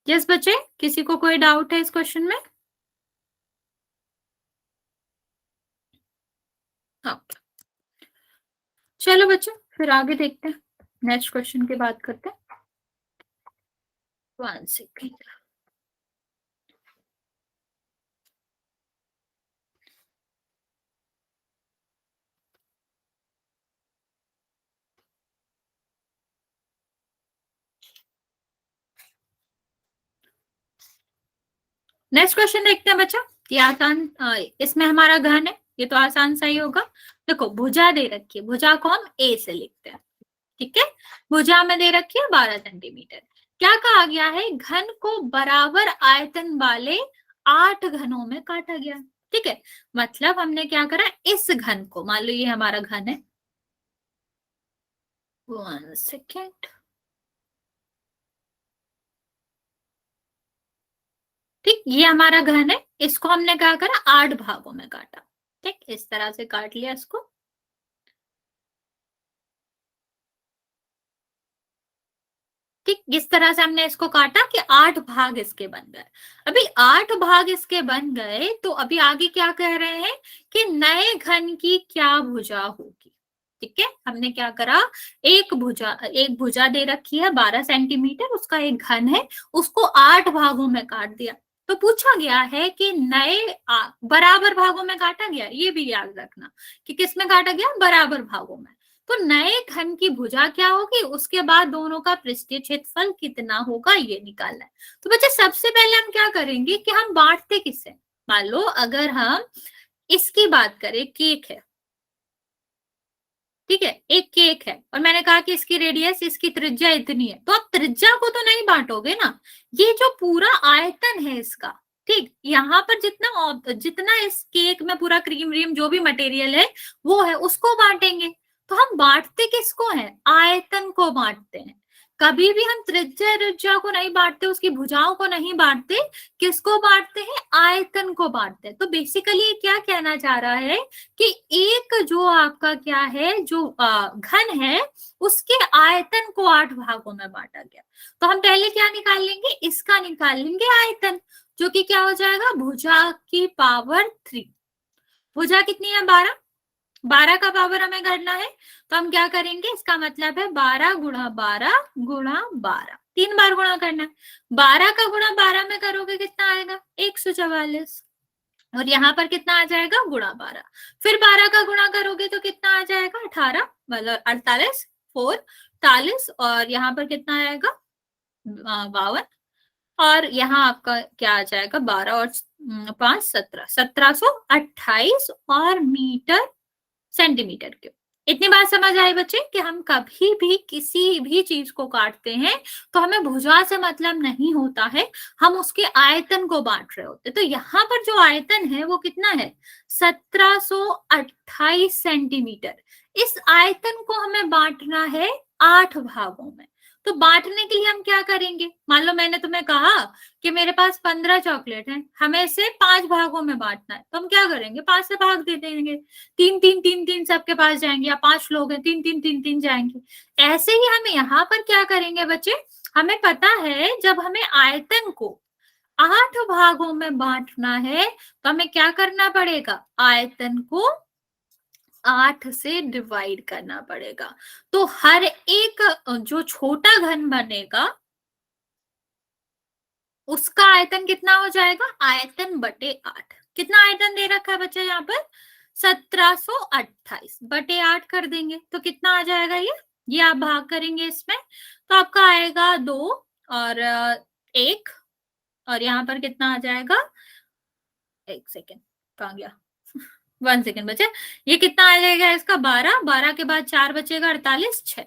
यस बच्चे, किसी को कोई डाउट है इस क्वेश्चन में? हाँ, चलो बच्चों फिर आगे देखते हैं, नेक्स्ट क्वेश्चन की बात करते हैं। 1 सेकेंड। नेक्स्ट क्वेश्चन देखते हैं बच्चा, ये आसान, इसमें हमारा घन है, ये तो आसान सा ही होगा। देखो भुजा दे रखी है, भुजा को हम ए से लिखते हैं, ठीक है। भुजा में दे रखी है 12 सेंटीमीटर। क्या कहा गया है, घन को बराबर आयतन वाले 8 घनों में काटा गया, ठीक है। मतलब हमने क्या करा, इस घन को, मान लो ये हमारा घन है, 1 सेकेंड, ठीक, ये हमारा घन है, इसको हमने क्या करा, 8 भागों में काटा, ठीक, इस तरह से काट लिया इसको। ठीक, इस तरह से हमने इसको काटा कि 8 भाग इसके बन गए। अभी 8 भाग इसके बन गए तो अभी आगे क्या कह रहे हैं कि नए घन की क्या भुजा होगी। ठीक है, हमने क्या करा, एक भुजा दे रखी है 12 सेंटीमीटर, उसका एक घन है, उसको 8 भागों में काट दिया। तो पूछा गया है कि नए बराबर भागों में काटा गया, ये भी याद रखना कि किस में काटा गया, बराबर भागों में। तो नए घन की भुजा क्या होगी, उसके बाद दोनों का पृष्ठीय क्षेत्रफल कितना होगा ये निकालना है। तो बच्चे सबसे पहले हम क्या करेंगे कि हम बांटते किससे, मान लो अगर हम इसकी बात करें, केक है, ठीक है, एक केक है और मैंने कहा कि इसकी रेडियस, इसकी त्रिज्या इतनी है, तो आप त्रिज्या को तो नहीं बांटोगे ना, ये जो पूरा आयतन है इसका, ठीक, यहाँ पर जितना इस केक में पूरा क्रीम व्रीम जो भी मटेरियल है वो है, उसको बांटेंगे। तो हम बांटते किसको हैं, आयतन को बांटते हैं। कभी भी हम त्रिज्या को नहीं बांटते, उसकी भुजाओं को नहीं बांटते, किसको बांटते हैं, आयतन को बांटते हैं। तो बेसिकली क्या कहना चाह रहा है कि एक जो आपका क्या है, जो घन है, उसके आयतन को 8 भागों में बांटा गया। तो हम पहले क्या निकाल लेंगे, इसका निकाल लेंगे आयतन, जो कि क्या हो जाएगा, भुजा की पावर 3। भुजा कितनी है, 12, 12 का पावर हमें करना है, तो हम क्या करेंगे, इसका मतलब है 12 गुणा 12 गुणा 12, 3 बार गुणा करना है। 12 का गुणा 12 में करोगे कितना आएगा, 144, और यहाँ पर कितना आ जाएगा, गुणा 12। फिर 12 का गुणा करोगे तो कितना आ जाएगा, 18, मतलब 48, 4 40, और यहाँ पर कितना आएगा, 52, और यहाँ आपका क्या आ जाएगा, 12 और 5 17, 1728 और मीटर सेंटीमीटर क्यूब। इतनी बात समझ आई बच्चे कि हम कभी भी किसी भी चीज को काटते हैं तो हमें भुजा से मतलब नहीं होता है, हम उसके आयतन को बांट रहे होते। तो यहाँ पर जो आयतन है वो कितना है, 1728 सेंटीमीटर। इस आयतन को हमें बांटना है 8 भागों में। तो बांटने के लिए हम क्या करेंगे, मान लो मैंने तुम्हें कहा कि मेरे पास 15 चॉकलेट हैं, हमें इसे 5 भागों में बांटना है, तो हम क्या करेंगे, 5 से भाग दे देंगे, 3 3 3 3 सबके पास जाएंगे, या 5 लोग हैं, 3 3 3 3 जाएंगे। ऐसे ही हमें यहाँ पर क्या करेंगे बच्चे, हमें पता है जब हमें आयतन को 8 भागों में बांटना है तो हमें क्या करना पड़ेगा, आयतन को 8 से डिवाइड करना पड़ेगा। तो हर एक जो छोटा घन बनेगा उसका आयतन कितना हो जाएगा, आयतन बटे 8। कितना आयतन दे रखा है बच्चा यहाँ पर, 1728 बटे 8 कर देंगे तो कितना आ जाएगा, ये आप भाग करेंगे इसमें तो आपका आएगा 2 और 1, और यहाँ पर कितना आ जाएगा, 1 सेकेंड कहाँ गया 1 सेकेंड बचे, ये कितना आ जाएगा इसका, 12, 12 के बाद 4 बचेगा, 48, 6।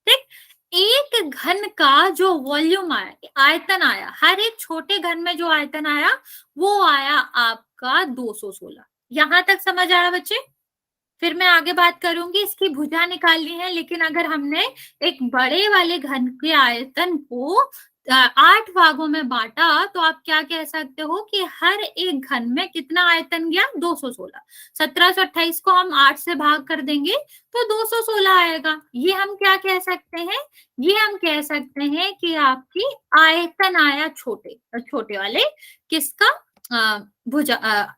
ठीक, एक घन का जो वॉल्यूम आया, आयतन आया, हर एक छोटे घन में जो आयतन आया वो आया आपका 216। यहां तक समझ आया बच्चे। फिर मैं आगे बात करूंगी, इसकी भुजा निकालनी है, लेकिन अगर हमने एक बड़े वाले घन के आयतन को 8 भागों में बांटा तो आप क्या कह सकते हो कि हर एक घन में कितना आयतन गया, 216। 1728 को हम 8 से भाग कर देंगे तो 216 आएगा। ये हम क्या कह सकते हैं, ये हम कह सकते हैं कि आपकी आयतन आया छोटे वाले किसका, भुजा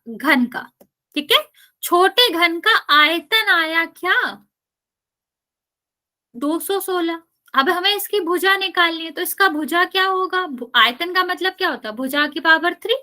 घन का। ठीक है, छोटे घन का आयतन आया क्या, 216। अब हमें इसकी भुजा निकालनी है तो इसका भुजा क्या होगा, आयतन का मतलब क्या होता है, भुजा की पावर 3।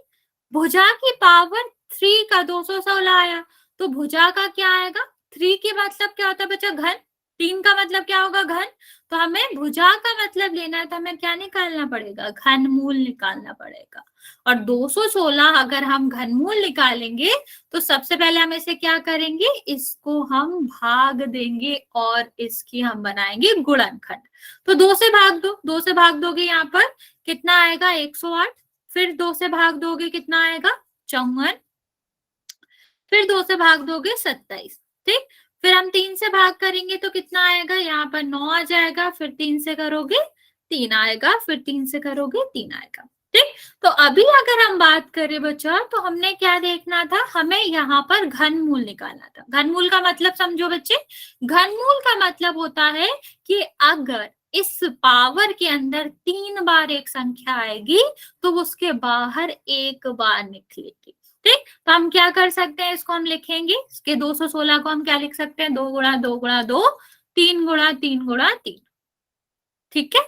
भुजा की पावर 3 का 216 आया तो भुजा का क्या आएगा, 3 की मतलब क्या होता है बच्चा, घन। 3 का मतलब क्या होगा, घन। तो हमें भुजा का मतलब लेना है तो हमें क्या निकालना पड़ेगा, घनमूल निकालना पड़ेगा। और 216 अगर हम घनमूल निकालेंगे तो सबसे पहले हम इसे क्या करेंगे, इसको हम भाग देंगे और इसकी हम बनाएंगे गुणनखंड। तो 2 से भाग दो, 2 से भाग दोगे यहाँ पर कितना आएगा, 108। फिर 2 से भाग दोगे कितना आएगा, 54। फिर 2 से भाग दोगे 27। ठीक, फिर हम 3 से भाग करेंगे तो कितना आएगा, यहाँ पर 9 आ जाएगा। फिर 3 से करोगे 3 आएगा, फिर 3 से करोगे 3 आएगा। ठीक, तो अभी अगर हम बात करें बच्चा तो हमने क्या देखना था, हमें यहाँ पर घनमूल निकालना था। घनमूल का मतलब समझो बच्चे, घनमूल का मतलब होता है कि अगर इस पावर के अंदर 3 बार एक संख्या आएगी तो उसके बाहर 1 बार निकलेगी। ठीक, तो हम क्या कर सकते हैं, इसको हम लिखेंगे, इसके 216 को हम क्या लिख सकते हैं, 2 गुणा 2 गुणा 2, 3 गुणा 3 गुणा 3। ठीक है,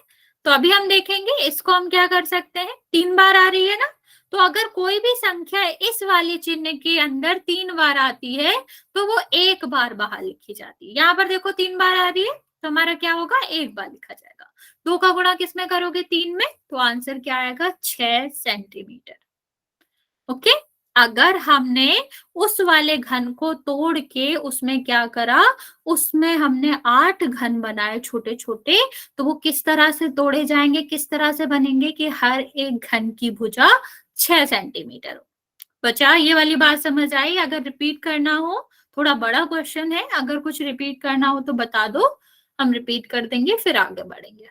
तो अभी हम देखेंगे इसको हम क्या कर सकते हैं, 3 बार आ रही है ना, तो अगर कोई भी संख्या इस वाले चिन्ह के अंदर 3 बार आती है तो वो 1 बार बाहर लिखी जाती है। यहाँ पर देखो 3 बार आ रही है तो हमारा क्या होगा, 1 बार लिखा जाएगा। 2 का गुणा किस में करोगे, 3 में, तो आंसर क्या आएगा, 6 सेंटीमीटर। ओके, अगर हमने उस वाले घन को तोड़ के उसमें क्या करा, उसमें हमने 8 घन बनाए छोटे छोटे, तो वो किस तरह से तोड़े जाएंगे, किस तरह से बनेंगे कि हर एक घन की भुजा 6 सेंटीमीटर हो। बच्चा ये वाली बात समझ आई? अगर रिपीट करना हो, थोड़ा बड़ा क्वेश्चन है, अगर कुछ रिपीट करना हो तो बता दो, हम रिपीट कर देंगे फिर आगे बढ़ेंगे।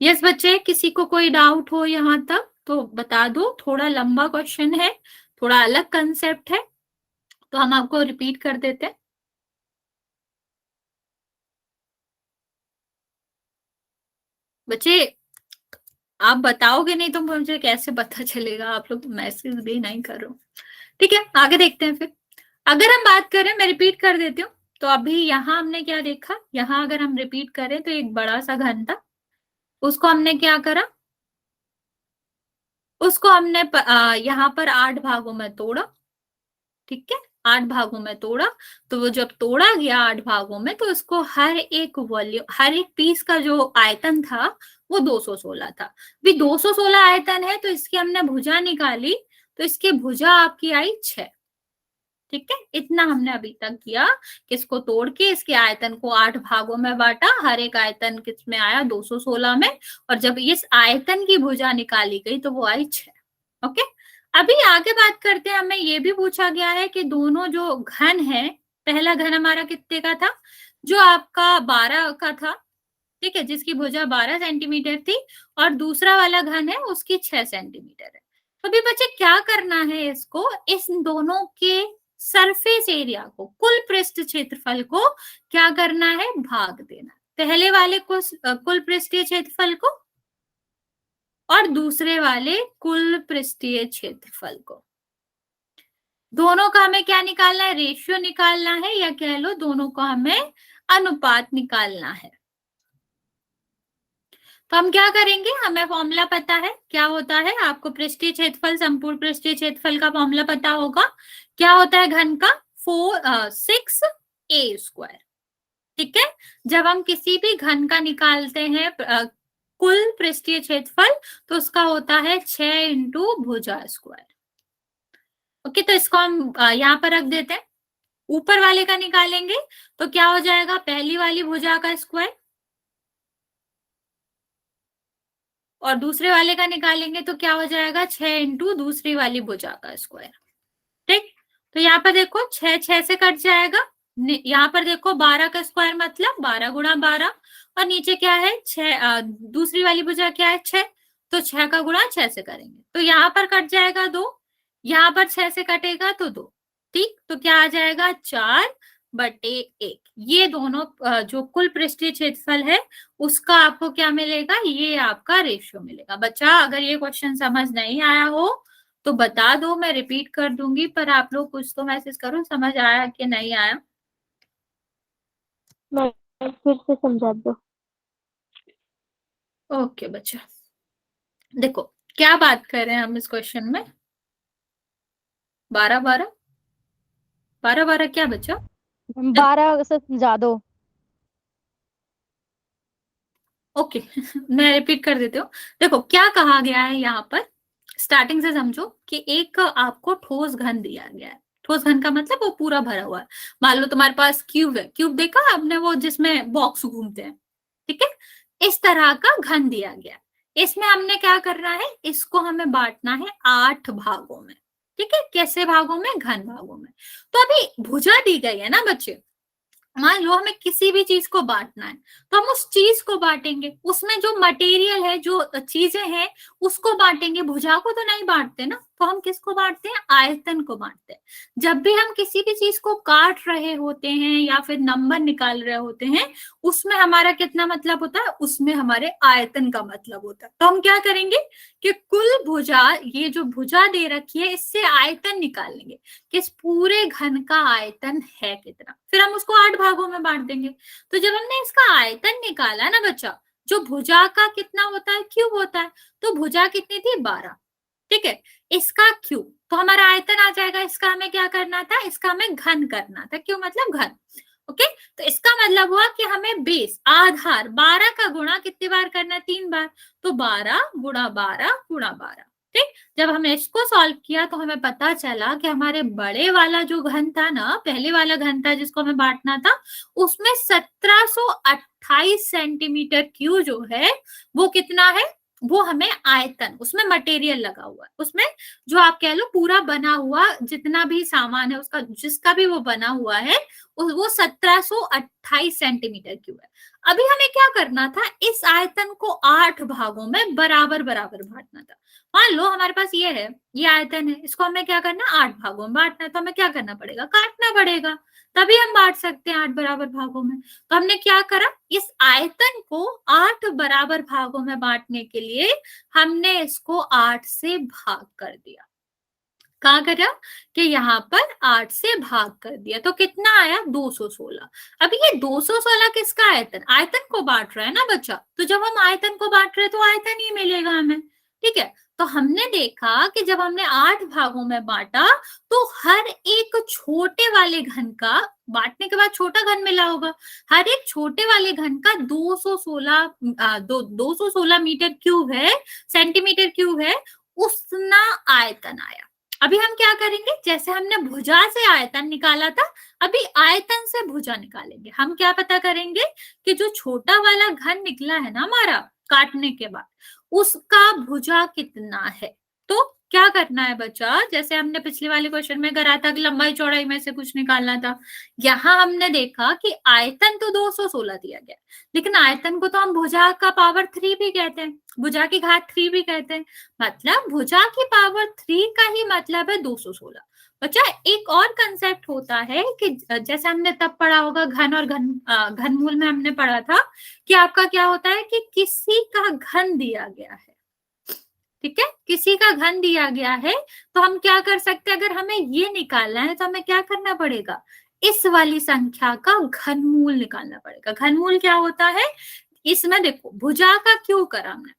यस बच्चे, किसी को कोई डाउट हो यहाँ तक तो बता दो, थोड़ा लंबा क्वेश्चन है, थोड़ा अलग कंसेप्ट है, तो हम आपको रिपीट कर देते हैं। बच्चे आप बताओगे नहीं तो मुझे कैसे पता चलेगा, आप लोग मैसेज भी नहीं कर रहे हो। ठीक है, आगे देखते हैं फिर। अगर हम बात करें, मैं रिपीट कर देती हूँ, तो अभी यहाँ हमने क्या देखा, यहाँ अगर हम रिपीट करें तो एक बड़ा सा घन था, उसको हमने क्या करा, उसको हमने यहाँ पर 8 भागों में तोड़ा। ठीक है, 8 भागों में तोड़ा, तो वो जब तोड़ा गया 8 भागों में, तो उसको हर एक वॉल्यूम, हर एक पीस का जो आयतन था वो 216 था। भी 216 आयतन है तो इसकी हमने भुजा निकाली, तो इसकी भुजा आपकी आई 6। ठीक है, इतना हमने अभी तक किया कि इसको तोड़ के इसके आयतन को 8 भागों में बांटा, हर एक आयतन किसमें आया, 216 में, और जब इस आयतन की भुजा निकाली गई तो वो आई 6। ओके, अभी आगे बात करते हैं। हमें ये भी पूछा गया है कि दोनों जो घन है, पहला घन हमारा कितने का था, जो आपका 12 का था, ठीक है, जिसकी भुजा 12 सेंटीमीटर थी, और दूसरा वाला घन है उसकी 6 सेंटीमीटर है। तो अभी बच्चे क्या करना है, इसको, इस दोनों के सरफेस एरिया को, कुल पृष्ठ क्षेत्रफल को क्या करना है, भाग देना। पहले वाले को कुल पृष्ठीय क्षेत्रफल को, और दूसरे वाले कुल पृष्ठीय क्षेत्रफल को, दोनों का हमें क्या निकालना है, रेशियो निकालना है, या कह लो दोनों को हमें अनुपात निकालना है। तो हम क्या करेंगे, हमें फॉर्मूला पता है, क्या होता है, आपको पृष्ठीय क्षेत्रफल, संपूर्ण पृष्ठीय क्षेत्रफल का फॉर्मूला पता होगा, क्या होता है घन का, 6a²। ठीक है, जब हम किसी भी घन का निकालते हैं कुल पृष्ठीय क्षेत्रफल, तो उसका होता है 6 इंटू भुजा स्क्वायर। ओके, तो इसको हम यहाँ पर रख देते हैं। ऊपर वाले का निकालेंगे तो क्या हो जाएगा, पहली वाली भुजा का स्क्वायर, और दूसरे वाले का निकालेंगे तो क्या हो जाएगा, 6 इंटू दूसरी वाली भुजा का स्क्वायर। ठीक, तो यहाँ पर देखो 6 6 से कट जाएगा, यहाँ पर देखो 12 का स्क्वायर मतलब 12 गुणा 12, और नीचे क्या है, 6, दूसरी वाली भुजा क्या है, 6, तो 6 का गुणा 6 से करेंगे तो यहाँ पर कट जाएगा 2, यहाँ पर 6 से कटेगा तो 2। ठीक, तो क्या आ जाएगा, 4/1। ये दोनों जो कुल पृष्ठीय क्षेत्रफल है उसका आपको क्या मिलेगा, ये आपका रेशियो मिलेगा। बच्चा अगर ये क्वेश्चन समझ नहीं आया हो तो बता दो, मैं रिपीट कर दूंगी, पर आप लोग कुछ तो मैसेज करो, समझ आया कि नहीं आया। फिर से समझा दो। ओके बच्चा, देखो क्या बात कर रहे हैं हम इस क्वेश्चन में, 12 12 12 12 क्या बच्चा, 12 से समझा दो। ओके मैं रिपीट कर देती हूँ। देखो क्या कहा गया है यहाँ पर, स्टार्टिंग से समझो कि एक आपको ठोस घन दिया गया है। ठोस घन का मतलब वो पूरा भरा हुआ है। मान लो तुम्हारे पास क्यूब है, क्यूब देखा आपने, वो जिसमें बॉक्स घूमते हैं, ठीक है, इस तरह का घन दिया गया। इसमें हमने क्या करना है, इसको हमें बांटना है 8 भागों में। ठीक है, कैसे भागों में, घन भागों में। तो अभी भुजा दी गई है ना बच्चे, मान लो हमें किसी भी चीज को बांटना है तो हम उस चीज को बांटेंगे, उसमें जो मटेरियल है, जो चीजें हैं उसको बांटेंगे, भुजा को तो नहीं बांटते ना, तो हम किसको बांटते हैं? आयतन को बांटते हैं। जब भी हम किसी भी चीज को काट रहे होते हैं या फिर नंबर निकाल रहे होते हैं, उसमें हमारा कितना मतलब होता है? उसमें हमारे आयतन का मतलब होता है। तो हम क्या करेंगे कि कुल भुजा, ये जो भुजा दे रखी है, इससे आयतन निकाल लेंगे कि इस पूरे घन का आयतन है कितना, फिर हम उसको 8 भागों में बांट देंगे। तो जब हमने इसका आयतन निकाला ना बच्चा, जो भुजा का कितना होता है? क्यूब होता है। तो भुजा कितनी थी? 12। ठीक है, इसका क्यूब, तो हमारा आयतन आ जाएगा। इसका हमें क्या करना था? इसका हमें घन करना था। क्यों मतलब घन। ओके, तो इसका मतलब हुआ कि हमें बेस, आधार 12 का गुणा कितनी बार करना है? 3 बार। तो 12 गुणा 12 गुणा 12। ठीक, जब हमने इसको सॉल्व किया तो हमें पता चला कि हमारे बड़े वाला जो घन था ना, पहले वाला घन था जिसको हमें बांटना था, उसमें 1728 सेंटीमीटर क्यूब जो है वो कितना है? वो हमें आयतन, उसमें मटेरियल लगा हुआ है, उसमें जो आप कह लो पूरा बना हुआ जितना भी सामान है उसका, जिसका भी वो बना हुआ है, वो 1728 सेंटीमीटर क्यूब है। अभी हमें क्या करना था? इस आयतन को 8 भागों में बराबर बराबर बांटना था। मान लो हमारे पास ये है, ये आयतन है, इसको हमें क्या करना है? 8 भागों में बांटना है। तो हमें क्या करना पड़ेगा? काटना पड़ेगा, तभी हम बांट सकते हैं 8 बराबर भागों में। तो हमने क्या करा? इस आयतन को 8 बराबर भागों में बांटने के लिए हमने इसको 8 से भाग कर दिया। कहा करा कि यहाँ पर 8 से भाग कर दिया, तो कितना आया? 216। अब ये 216 किसका आयतन? आयतन को बांट रहा है ना बच्चा, तो जब हम आयतन को बांट रहे हैं तो आयतन ही मिलेगा हमें। ठीक है, तो हमने देखा कि जब हमने 8 भागों में बांटा तो हर एक छोटे वाले घन का, बांटने के बाद छोटा घन मिला होगा, हर एक छोटे वाले घन का 216 मीटर क्यूब है, सेंटीमीटर क्यूब है, उतना आयतन आया। अभी हम क्या करेंगे? जैसे हमने भुजा से आयतन निकाला था, अभी आयतन से भुजा निकालेंगे। हम क्या पता करेंगे कि जो छोटा वाला घन निकला है ना हमारा काटने के बाद, उसका भुजा कितना है। तो क्या करना है बच्चा? जैसे हमने पिछले वाले क्वेश्चन में करा था कि लंबाई चौड़ाई में से कुछ निकालना था, यहाँ हमने देखा कि आयतन तो 216 दिया गया, लेकिन आयतन को तो हम भुजा का पावर 3 भी कहते हैं, भुजा की घात 3 भी कहते हैं। मतलब भुजा की पावर 3 का ही मतलब है 216। बच्चा एक और कंसेप्ट होता है कि जैसे हमने तब पढ़ा होगा घन और घनमूल में हमने पढ़ा था कि आपका क्या होता है कि किसी का घन दिया गया है। ठीक है, किसी का घन दिया गया है, तो हम क्या कर सकते हैं? अगर हमें ये निकालना है तो हमें क्या करना पड़ेगा? इस वाली संख्या का घनमूल निकालना पड़ेगा। घनमूल क्या होता है? इसमें देखो, भुजा का क्यों करा हमने,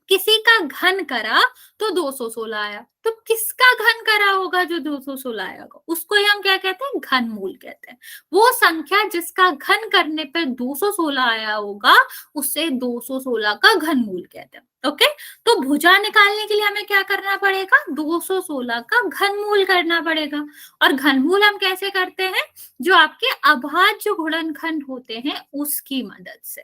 किसी का घन करा तो 216 आया, तो किसका घन करा होगा जो 216 आया होगा, उसको ही हम क्या कहते हैं? घनमूल कहते हैं। वो संख्या जिसका घन करने पे 216 आया होगा, उसे 216 का घनमूल कहते हैं। ओके, तो भुजा निकालने के लिए हमें क्या करना पड़ेगा? 216 का घनमूल करना पड़ेगा। और घनमूल हम कैसे करते हैं? जो आपके अभाज्य गुणनखंड होते हैं उसकी मदद से।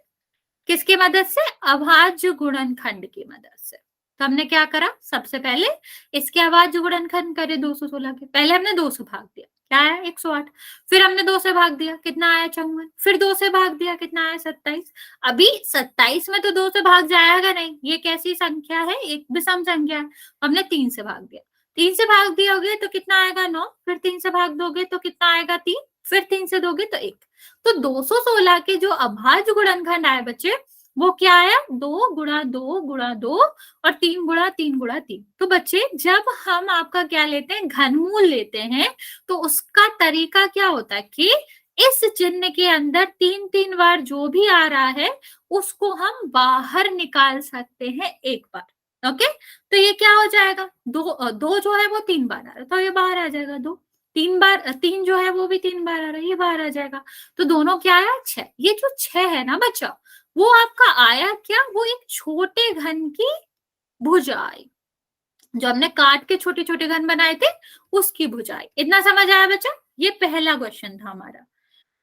किसकी मदद से? अभाज्य गुणनखंड की मदद से। तो हमने क्या करा? सबसे पहले इसके अभाज्य गुणनखंड करे 216 के, पहले हमने 2 से भाग दिया, क्या आया? 108। फिर हमने 2 से भाग दिया, कितना आया? 54। फिर 2 से भाग दिया, कितना आया? 27। अभी 27 में तो 2 से भाग जाएगा नहीं, ये कैसी संख्या है? एक विषम संख्या है। हमने 3 से भाग दिया, 3 से भाग दियोगे तो कितना आएगा? 9। फिर 3 से भाग दोगे तो कितना आएगा? 3। फिर 3 से दोगे तो 1। तो 216 के जो अभाज्य गुणनखंड आए बच्चे, वो क्या आया? 2 गुणा 2 गुणा 2 और 3 गुणा 3 गुणा 3। तो बच्चे जब हम आपका क्या लेते हैं? घनमूल लेते हैं, तो उसका तरीका क्या होता है कि इस चिन्ह के अंदर 3 बार जो भी आ रहा है उसको हम बाहर निकाल सकते हैं एक बार। ओके, तो ये क्या हो जाएगा? 2 जो है वो 3 बार आ रहा है, तो ये बाहर आ जाएगा। 2 3 बार, 3 जो है वो भी 3 बार आ रहा है, ये बाहर आ जाएगा। तो दोनों क्या आया? 6। ये जो 6 है ना बच्चा, वो आपका आया क्या? वो एक छोटे घन की भुजा आई, जो हमने काट के छोटे छोटे घन बनाए थे उसकी भुजा आई। इतना समझ आया बच्चा? ये पहला क्वेश्चन था हमारा।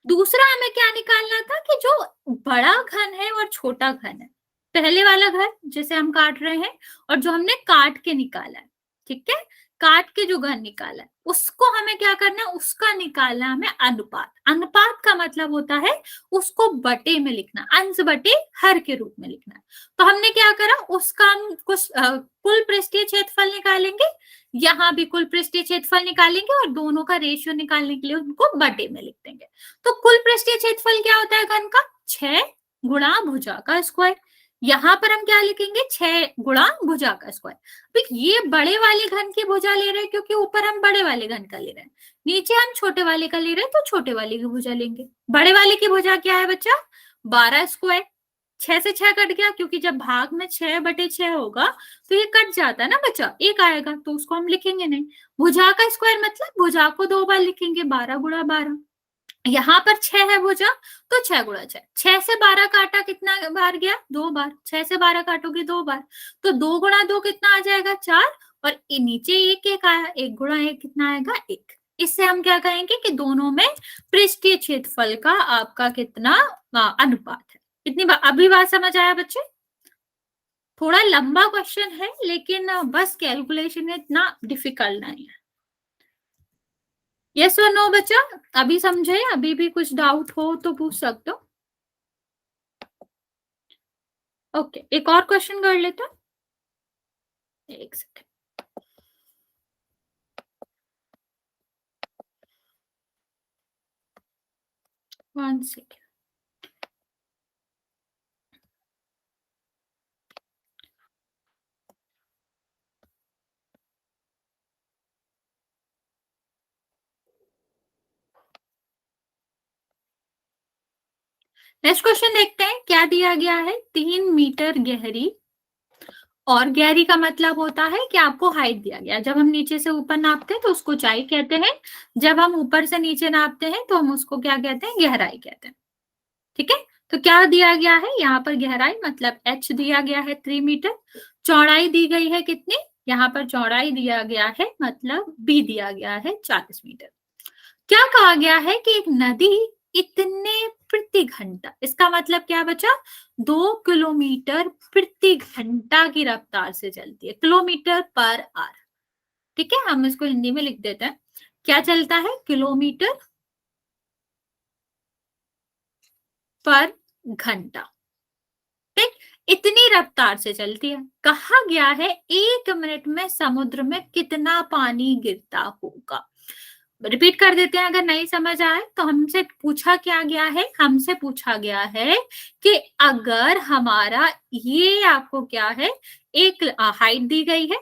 दूसरा हमें क्या निकालना था कि जो बड़ा घन है और छोटा घन है, पहले वाला घन जिसे हम काट रहे हैं और जो हमने काट के निकाला है। ठीक है, काट के जो घन निकाला है उसको हमें क्या करना है, उसका निकालना हमें अनुपात। अनुपात का मतलब होता है उसको बटे में लिखना, अंश बटे हर के रूप में लिखना। तो हमने क्या करा, उसका हम कुछ कुल पृष्ठीय क्षेत्रफल निकालेंगे, यहाँ भी कुल पृष्ठीय क्षेत्रफल निकालेंगे और दोनों का रेशियो निकालने के लिए उनको बटे में लिख देंगे। तो कुल पृष्ठीय क्षेत्रफल क्या होता है घन का, 6 गुणा भुजा का स्क्वायर। यहाँ पर हम क्या लिखेंगे, 6 गुणा भुजा का स्क्वायर। तो ये बड़े वाले घन की भुजा ले रहे हैं क्योंकि ऊपर हम बड़े वाले घन का ले रहे हैं, नीचे हम छोटे वाले का ले रहे हैं तो छोटे वाले की भुजा लेंगे। बड़े वाले की भुजा क्या है बच्चा, 12 स्क्वायर। 6 से 6 कट गया क्योंकि जब भाग में 6/6 होगा तो ये कट जाता है ना बच्चा, एक आएगा तो उसको हम लिखेंगे नहीं। भुजा का स्क्वायर मतलब भुजा को 2 बार लिखेंगे, 12 गुणा 12। यहाँ पर 6 है भुजा तो 6 गुणा 6। 6 से 12 काटा कितना बार गया, 2 बार। 6 से 12 काटोगे 2 बार, तो 2 गुणा 2 कितना आ जाएगा, 4। और नीचे 1 आया, 1 गुणा 1 कितना आएगा, 1। इससे हम क्या कहेंगे कि दोनों में पृष्ठीय क्षेत्रफल का आपका कितना अनुपात है। कितनी बार अभी बात समझ आया बच्चे? थोड़ा लंबा क्वेश्चन है लेकिन बस कैलकुलेशन इतना डिफिकल्ट नहीं है। यस और नो बच्चा, अभी समझे? अभी भी कुछ डाउट हो तो पूछ सकते हो। ओके, एक और क्वेश्चन कर लेते हैं, एक second. One second. Next question देखते हैं क्या दिया गया है। 3 मीटर गहरी, और गहरी का मतलब होता है कि आपको हाइट दिया गया। जब हम नीचे से ऊपर नापते हैं तो उसको ऊंचाई कहते हैं, जब हम ऊपर से नीचे नापते हैं तो हम उसको क्या कहते हैं, गहराई कहते हैं। ठीक है, तो क्या दिया गया है यहाँ पर, गहराई मतलब h दिया गया है 3 मीटर। चौड़ाई दी गई है कितनी, यहाँ पर चौड़ाई दिया गया है मतलब b दिया गया है 40 मीटर। क्या कहा गया है कि एक नदी इतने प्रति घंटा, इसका मतलब क्या बचा, 2 किलोमीटर प्रति घंटा की रफ्तार से चलती है, किलोमीटर पर आवर। ठीक है, हम इसको हिंदी में लिख देते हैं, क्या चलता है, किलोमीटर पर घंटा। ठीक, इतनी रफ्तार से चलती है। कहा गया है 1 मिनट में समुद्र में कितना पानी गिरता होगा। रिपीट कर देते हैं अगर नहीं समझ आए तो। हमसे पूछा क्या गया है, हमसे पूछा गया है कि अगर हमारा ये आपको क्या है, एक हाइट दी गई है,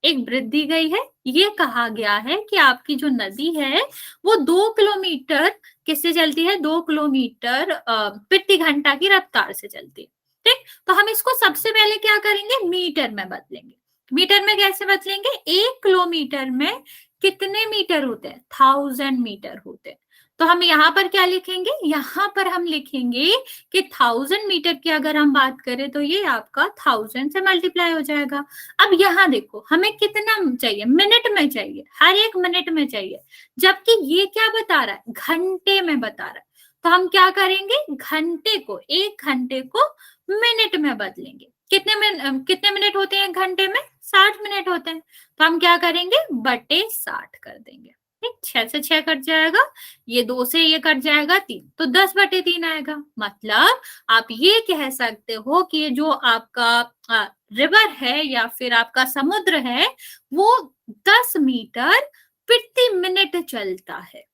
एक ब्रेथ दी गई है, ये कहा गया है कि आपकी जो नदी है वो 2 किलोमीटर किससे चलती है, 2 किलोमीटर प्रति घंटा की रफ्तार से चलती है। ठीक, तो हम इसको सबसे पहले क्या करेंगे, मीटर में बदलेंगे। मीटर में कैसे बदलेंगे, 1 किलोमीटर में कितने मीटर होते हैं, 1000 मीटर होते हैं। तो हम यहाँ पर क्या लिखेंगे, यहाँ पर हम लिखेंगे कि 1000 मीटर की अगर हम बात करें तो ये आपका 1000 से मल्टीप्लाई हो जाएगा। अब यहाँ देखो हमें कितना चाहिए, मिनट में चाहिए, हर एक मिनट में चाहिए, जबकि ये क्या बता रहा है, घंटे में बता रहा है। तो हम क्या करेंगे, घंटे को, 1 घंटे को मिनट में बदलेंगे। कितने मिनट होते हैं एक घंटे में, 60 मिनट होते हैं। तो हम क्या करेंगे, बटे 60 कर देंगे। ठीक, 6 से 6 कट जाएगा, ये 2 से ये कट जाएगा 3, तो 10/3 आएगा। मतलब आप ये कह सकते हो कि ये जो आपका रिवर है या फिर आपका समुद्र है वो 10 मीटर प्रति मिनट चलता है।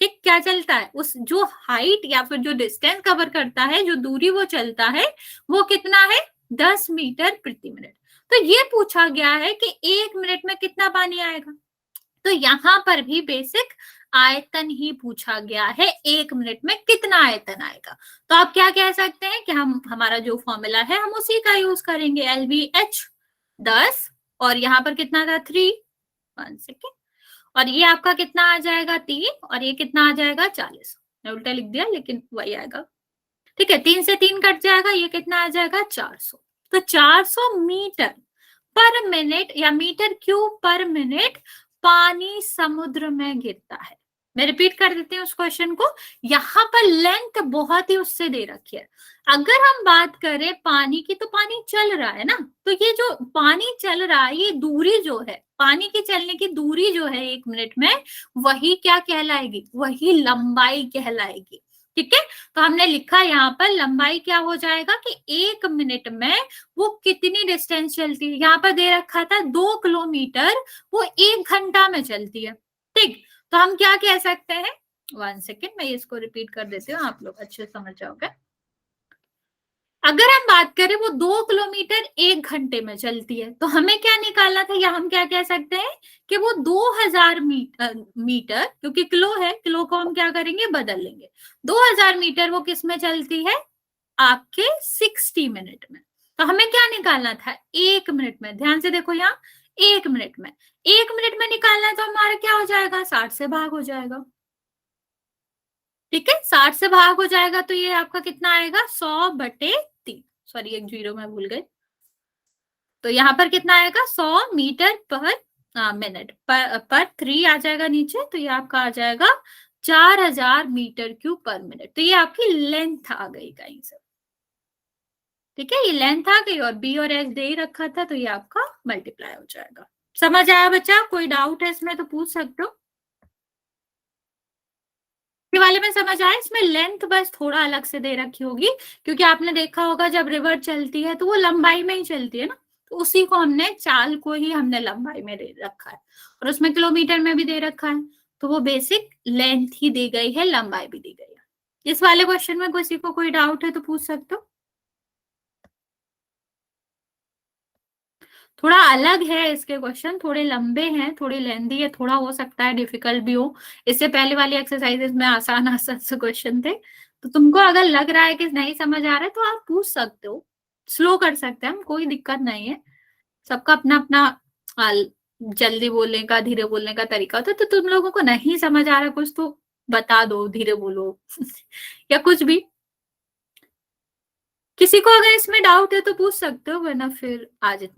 ठीक, क्या चलता है, उस जो हाइट या फिर जो डिस्टेंस कवर करता है, जो दूरी वो चलता है, वो कितना है, 10 मीटर प्रति मिनट। तो ये पूछा गया है कि 1 मिनट में कितना पानी आएगा। तो यहाँ पर भी बेसिक आयतन ही पूछा गया है, 1 मिनट में कितना आयतन आएगा। तो आप क्या कह सकते हैं कि हम, हमारा जो फॉर्मूला है हम उसी का यूज करेंगे, LVH 10, और यहाँ पर कितना था 3, 1 सेकेंड, और ये आपका कितना आ जाएगा 3, और ये कितना आ जाएगा 40। मैं उल्टा लिख दिया लेकिन वही आएगा। ठीक है, 3 से 3 कट जाएगा, ये कितना आ जाएगा 400। तो 400 मीटर पर मिनट या मीटर क्यूब पर मिनट पानी समुद्र में गिरता है। मैं रिपीट कर देती हूँ उस क्वेश्चन को। यहाँ पर लेंथ बहुत ही उससे दे रखी है। अगर हम बात करें पानी की, तो पानी चल रहा है ना, तो ये जो पानी चल रहा है, ये दूरी जो है, पानी की चलने की दूरी जो है 1 मिनट में, वही क्या कहलाएगी, वही लंबाई कहलाएगी। ठीक है, तो हमने लिखा यहाँ पर लंबाई क्या हो जाएगा कि 1 मिनट में वो कितनी डिस्टेंस चलती है। यहाँ पर दे रखा था 2 किलोमीटर, वो 1 घंटा में चलती है। ठीक, तो हम क्या कह सकते हैं, 1 सेकेंड मैं इसको रिपीट कर देती हूँ, आप लोग अच्छे से समझ जाओगे। अगर हम बात करें वो 2 किलोमीटर 1 घंटे में चलती है, तो हमें क्या निकालना था, या हम क्या कह सकते हैं कि वो 2000 मीटर, क्योंकि किलो है, किलो को हम क्या करेंगे, बदल लेंगे। 2000 मीटर वो किस में चलती है, आपके 60 मिनट में। तो हमें क्या निकालना था, 1 मिनट में। ध्यान से देखो यहाँ, 1 मिनट में, 1 मिनट में निकालना है, तो हमारा क्या हो जाएगा, 60 से भाग हो जाएगा। ठीक है, 60 से भाग हो जाएगा, तो ये आपका कितना आएगा, 100/3। सॉरी, एक जीरो में भूल गए। तो यहाँ पर कितना आएगा, 100 मीटर पर मिनट पर 3 आ जाएगा नीचे, तो ये आपका आ जाएगा 4000 मीटर क्यूब पर मिनट। तो ये आपकी लेंथ आ गई कहीं से। ठीक है, ये लेंथ आ गई, और बी और एच दे ही रखा था, तो ये आपका मल्टीप्लाई हो जाएगा। समझ आया बच्चा, कोई डाउट है इसमें तो पूछ सकते हो। ये वाले में समझ आया, इसमें लेंथ बस थोड़ा अलग से दे रखी होगी, क्योंकि आपने देखा होगा जब रिवर चलती है तो वो लंबाई में ही चलती है ना, तो उसी को हमने, चाल को ही हमने लंबाई में दे रखा है, और उसमें किलोमीटर में भी दे रखा है, तो वो बेसिक लेंथ ही दी गई है, लंबाई भी दी गई है। इस वाले क्वेश्चन में किसी को कोई डाउट है तो पूछ सकते हो। थोड़ा अलग है, इसके क्वेश्चन थोड़े लंबे हैं, थोड़ी लेंदी है, थोड़ा हो सकता है डिफिकल्ट भी हो। इससे पहले वाली एक्सरसाइजेस में आसान आसान से क्वेश्चन थे, तो तुमको अगर लग रहा है कि नहीं समझ आ रहा है, तो आप पूछ सकते हो, स्लो कर सकते हैं हम, कोई दिक्कत नहीं है। सबका अपना अपना जल्दी बोलने का, धीरे बोलने का तरीका होता है, तो तुम लोगों को नहीं समझ आ रहा कुछ, तो बता दो, धीरे बोलो या कुछ भी। किसी को अगर इसमें डाउट है तो पूछ सकते हो, वरना फिर आज इतना।